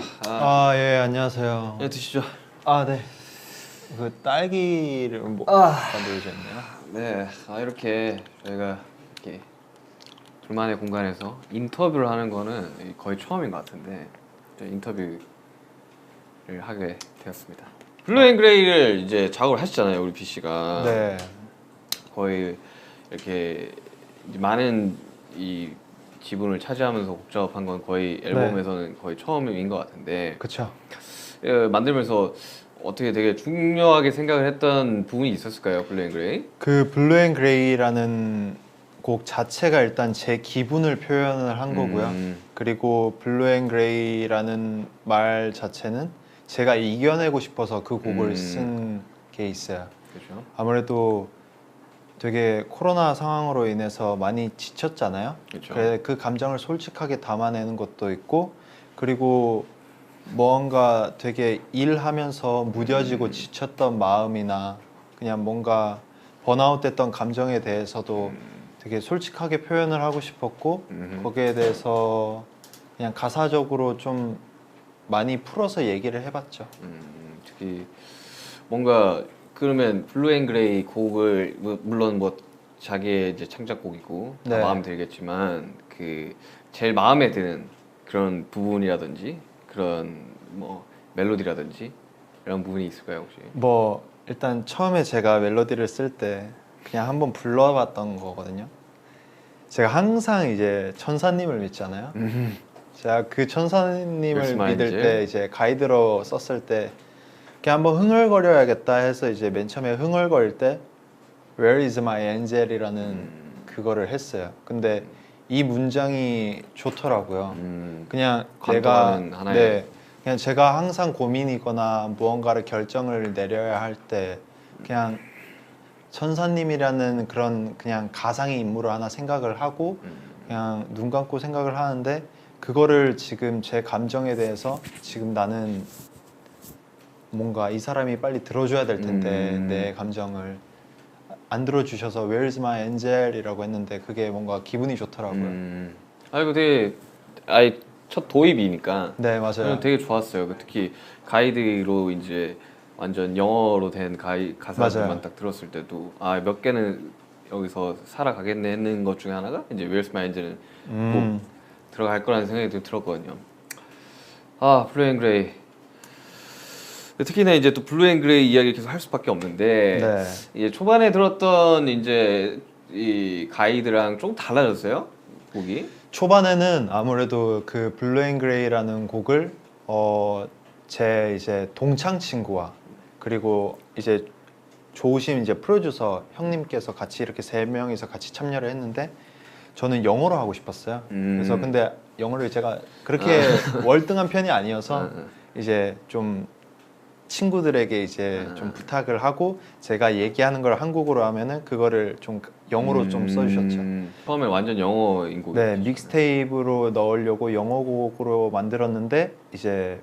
예, 안녕하세요. 네, 드시죠. 네. 그 딸기를 만들어주셨네요. 네, 이렇게 저희가 이렇게 둘만의 공간에서 인터뷰를 하는 거는 거의 처음인 것 같은데 인터뷰를 하게 되었습니다. 블루앤그레이를 이제 작업을 하셨잖아요, 우리 B 씨가. 네. 거의 이렇게 이제 많은 이 지분을 차지하면서 곡 작업한 건 거의 앨범에서는 거의 처음인 것 같은데. 그쵸. 만들면서 어떻게 되게 중요하게 생각을 했던 부분이 있었을까요, 블루앤그레이? 그 블루앤그레이라는 곡 자체가 일단 제 기분을 표현을 한 거고요. 그리고 블루앤그레이라는 말 자체는 제가 이겨내고 싶어서 그 곡을 쓴 게 있어요. 그렇죠. 아무래도 되게 코로나 상황으로 인해서 많이 지쳤잖아요. 그렇죠. 그래 그 감정을 솔직하게 담아내는 것도 있고 그리고 뭔가 되게 일하면서 무뎌지고 지쳤던 마음이나 그냥 뭔가 번아웃 됐던 감정에 대해서도 되게 솔직하게 표현을 하고 싶었고 거기에 대해서 그냥 가사적으로 좀 많이 풀어서 얘기를 해봤죠. 특히 뭔가 그러면 블루앤그레이 곡을 물론 뭐 자기의 이제 창작곡이고 다 네. 마음에 들겠지만 그 제일 마음에 드는 그런 부분이라든지 그런 뭐 멜로디라든지 이런 부분이 있을까요 혹시? 뭐 일단 처음에 제가 멜로디를 쓸 때 그냥 한번 불러봤던 거거든요. 제가 항상 이제 천사님을 믿잖아요. 제가 그 천사님을 Where's my 믿을 angel? 때 이제 가이드로 썼을 때 그냥 한번 흥얼거려야겠다 해서 이제 맨 처음에 흥얼거릴 때 Where is my angel이라는 그거를 했어요. 근데 이 문장이 좋더라고요. 그냥 내가 감동하는 하나의 네, 그냥 제가 항상 고민이거나 무언가를 결정을 내려야 할 때 그냥 천사님이라는 그런 그냥 가상의 인물을 하나 생각을 하고 그냥 눈 감고 생각을 하는데 그거를 지금 제 감정에 대해서 지금 나는 뭔가 이 사람이 빨리 들어줘야 될 텐데 내 감정을 안 들어주셔서 Where's my angel이라고 했는데 그게 뭔가 기분이 좋더라고요. 아 이거 되게 아예 첫 도입이니까 네 맞아요. 저는 되게 좋았어요. 특히 가이드로 이제 완전 영어로 된 가사들만 맞아요. 딱 들었을 때도 아 몇 개는 여기서 살아가겠네 했는 것 중에 하나가 이제 Where's my angel은 꼭 들어갈 거라는 생각이 들었거든요. 아 블루앤그레이 특히나 이제 또 블루앤그레이 이야기를 계속 할 수밖에 없는데 네. 이제 초반에 들었던 이제 이 가이드랑 좀 달라졌어요 곡이. 초반에는 아무래도 그 블루앤그레이라는 곡을 제 이제 동창 친구와 그리고 이제 조우심 이제 프로듀서 형님께서 같이 이렇게 세 명이서 같이 참여를 했는데 저는 영어로 하고 싶었어요. 그래서 근데 영어를 제가 그렇게 월등한 편이 아니어서 이제 좀 친구들에게 이제 좀 부탁을 하고 제가 얘기하는 걸 한국어로 하면은 그거를 좀 영어로 좀 써주셨죠. 처음에 완전 영어인 곡이. 네, 믹스테이프로 넣으려고 영어 곡으로 만들었는데 이제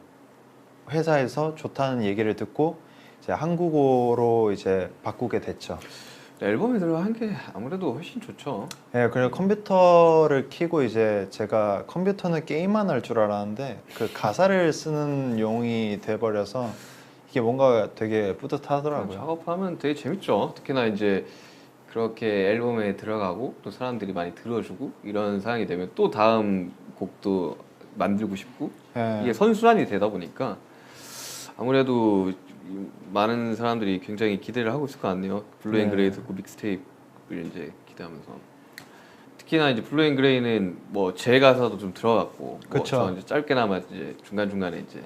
회사에서 좋다는 얘기를 듣고 이제 한국어로 이제 바꾸게 됐죠. 앨범에 들어간 게 아무래도 훨씬 좋죠. 네, 그래서 컴퓨터를 켜고 이제 제가 컴퓨터는 게임만 할 줄 알았는데 그 가사를 쓰는 용이 돼버려서 이게 뭔가 되게 뿌듯하더라고요. 작업하면 되게 재밌죠. 특히나 이제 그렇게 앨범에 들어가고 또 사람들이 많이 들어주고 이런 상황이 되면 또 다음 곡도 만들고 싶고 네. 이게 선순환이 되다 보니까 아무래도 많은 사람들이 굉장히 기대를 하고 있을 것 같네요. 블루앤그레이 듣고 믹스테이프를 이제 기대하면서 특히나 이제 블루앤그레이는 뭐 제 가사도 좀 들어갔고 그쵸. 뭐 이제 짧게나마 이제 중간 중간에 이제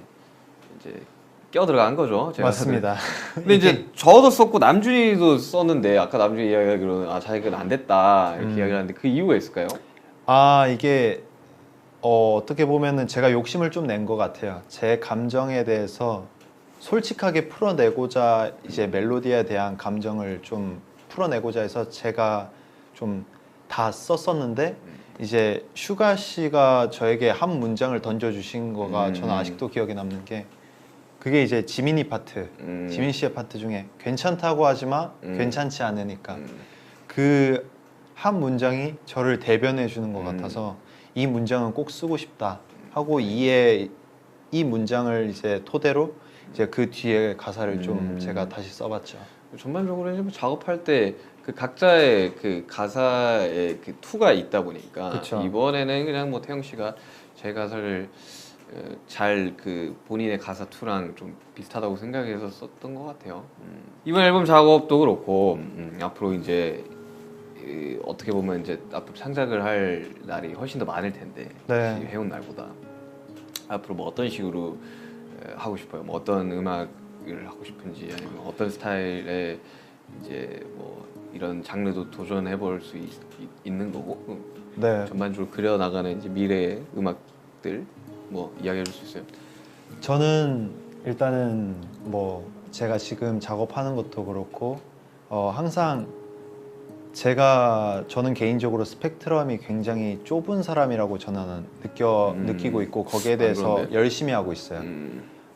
끼어 들어간 거죠. 제 맞습니다. 근데 이제 저도 썼고 남준이도 썼는데 아까 남준이 이야기하기로는 아 자기가 안 됐다 이렇게 이야기를 하는데 그 이유가 있을까요? 아 이게 어떻게 보면은 제가 욕심을 좀 낸 것 같아요. 제 감정에 대해서 솔직하게 풀어내고자 이제 멜로디에 대한 감정을 좀 풀어내고자 해서 제가 좀 다 썼었는데 이제 슈가 씨가 저에게 한 문장을 던져주신 거가 저는 아직도 기억에 남는 게 그게 이제 지민이 파트, 지민 씨의 파트 중에 괜찮다고 하지만 괜찮지 않으니까 그 한 문장이 저를 대변해 주는 것 같아서 이 문장은 꼭 쓰고 싶다 하고 이 문장을 이제 토대로 이제 그 뒤에 가사를 좀 제가 다시 써봤죠. 전반적으로 이제 뭐 작업할 때 그 각자의 그 가사의 그 투가 있다 보니까 그쵸. 이번에는 그냥 뭐 태영 씨가 제 가사를 잘 그 본인의 가사 투랑 좀 비슷하다고 생각해서 썼던 것 같아요. 이번 앨범 작업도 그렇고 앞으로 이제 어떻게 보면 이제 앞으로 창작을 할 날이 훨씬 더 많을 텐데 네. 해온 날보다 앞으로 뭐 어떤 식으로 하고 싶어요? 뭐 어떤 음악을 하고 싶은지 아니면 어떤 스타일의 이제 뭐 이런 장르도 도전해 볼 수 있는 거고 네. 전반적으로 그려 나가는 이제 미래의 음악들 뭐 이야기해 줄 수 있어요? 저는 일단은 뭐 제가 지금 작업하는 것도 그렇고 항상 저는 개인적으로 스펙트럼이 굉장히 좁은 사람이라고 저는 느끼고 있고 거기에 대해서 그런데? 열심히 하고 있어요.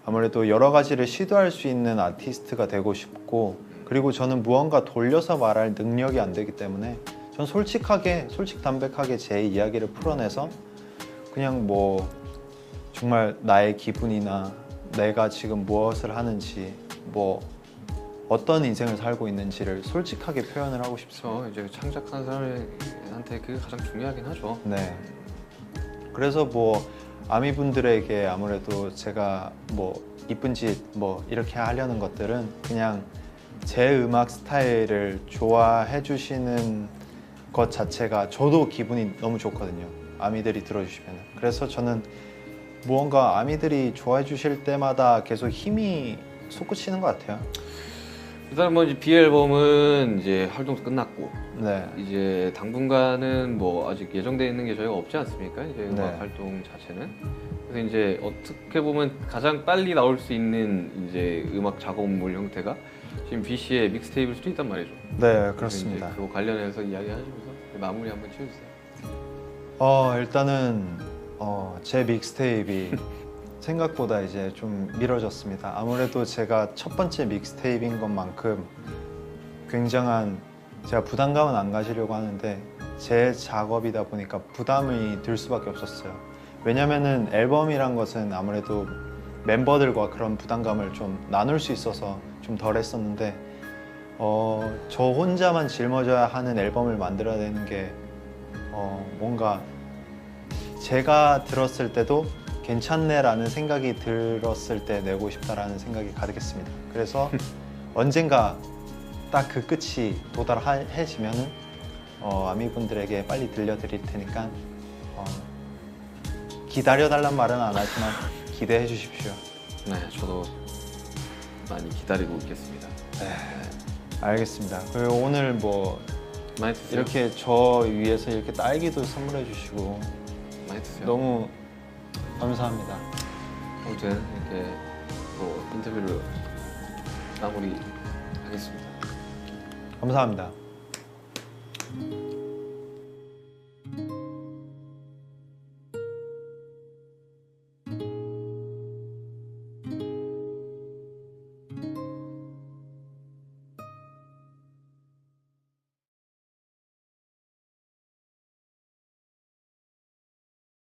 아무래도 여러 가지를 시도할 수 있는 아티스트가 되고 싶고 그리고 저는 무언가 돌려서 말할 능력이 안 되기 때문에 전 솔직담백하게 제 이야기를 풀어내서 그냥 뭐 정말 나의 기분이나 내가 지금 무엇을 하는지 뭐 어떤 인생을 살고 있는지를 솔직하게 표현을 하고 싶습니다. 그래서 이제 창작하는 사람한테 그게 가장 중요하긴 하죠. 네. 그래서 뭐 아미분들에게 아무래도 제가 뭐 이쁜 짓 뭐 이렇게 하려는 것들은 그냥 제 음악 스타일을 좋아해 주시는 것 자체가 저도 기분이 너무 좋거든요. 아미들이 들어주시면. 그래서 저는 무언가 아미들이 좋아해 주실 때마다 계속 힘이 솟구치는 것 같아요. 일단 뭐 이제 B 앨범은 이제 활동도 끝났고 네. 이제 당분간은 뭐 아직 예정돼 있는 게 저희가 없지 않습니까? 이제 음악 네. 활동 자체는. 그래서 이제 어떻게 보면 가장 빨리 나올 수 있는 이제 음악 작업물 형태가 지금 B 씨의 믹스테이프일 수도 있단 말이죠. 네, 그렇습니다. 그래서 이제 그거 관련해서 이야기하시면서 마무리 한번 지어주세요. 일단은 제 믹스테이프가 생각보다 이제 좀 미뤄졌습니다. 아무래도 제가 첫 번째 믹스테이프인 것만큼 굉장한 제가 부담감은 안 가지려고 하는데 제 작업이다 보니까 부담이 들 수밖에 없었어요. 왜냐면은 앨범이란 것은 아무래도 멤버들과 그런 부담감을 좀 나눌 수 있어서 좀 덜 했었는데 저 혼자만 짊어져야 하는 앨범을 만들어야 되는 게 뭔가 제가 들었을 때도 괜찮네라는 생각이 들었을 때 내고 싶다라는 생각이 가득했습니다. 그래서 언젠가 딱 그 끝이 도달해지면은 아미분들에게 빨리 들려드릴 테니까 기다려달란 말은 안 하지만 기대해 주십시오. 네, 저도 많이 기다리고 있겠습니다. 알겠습니다. 그리고 오늘 뭐 많이 드세요. 이렇게 저 위해서 이렇게 딸기도 선물해 주시고 많이 드세요. 너무 감사합니다. 아무튼 이렇게 뭐 인터뷰를 마무리하겠습니다. 감사합니다.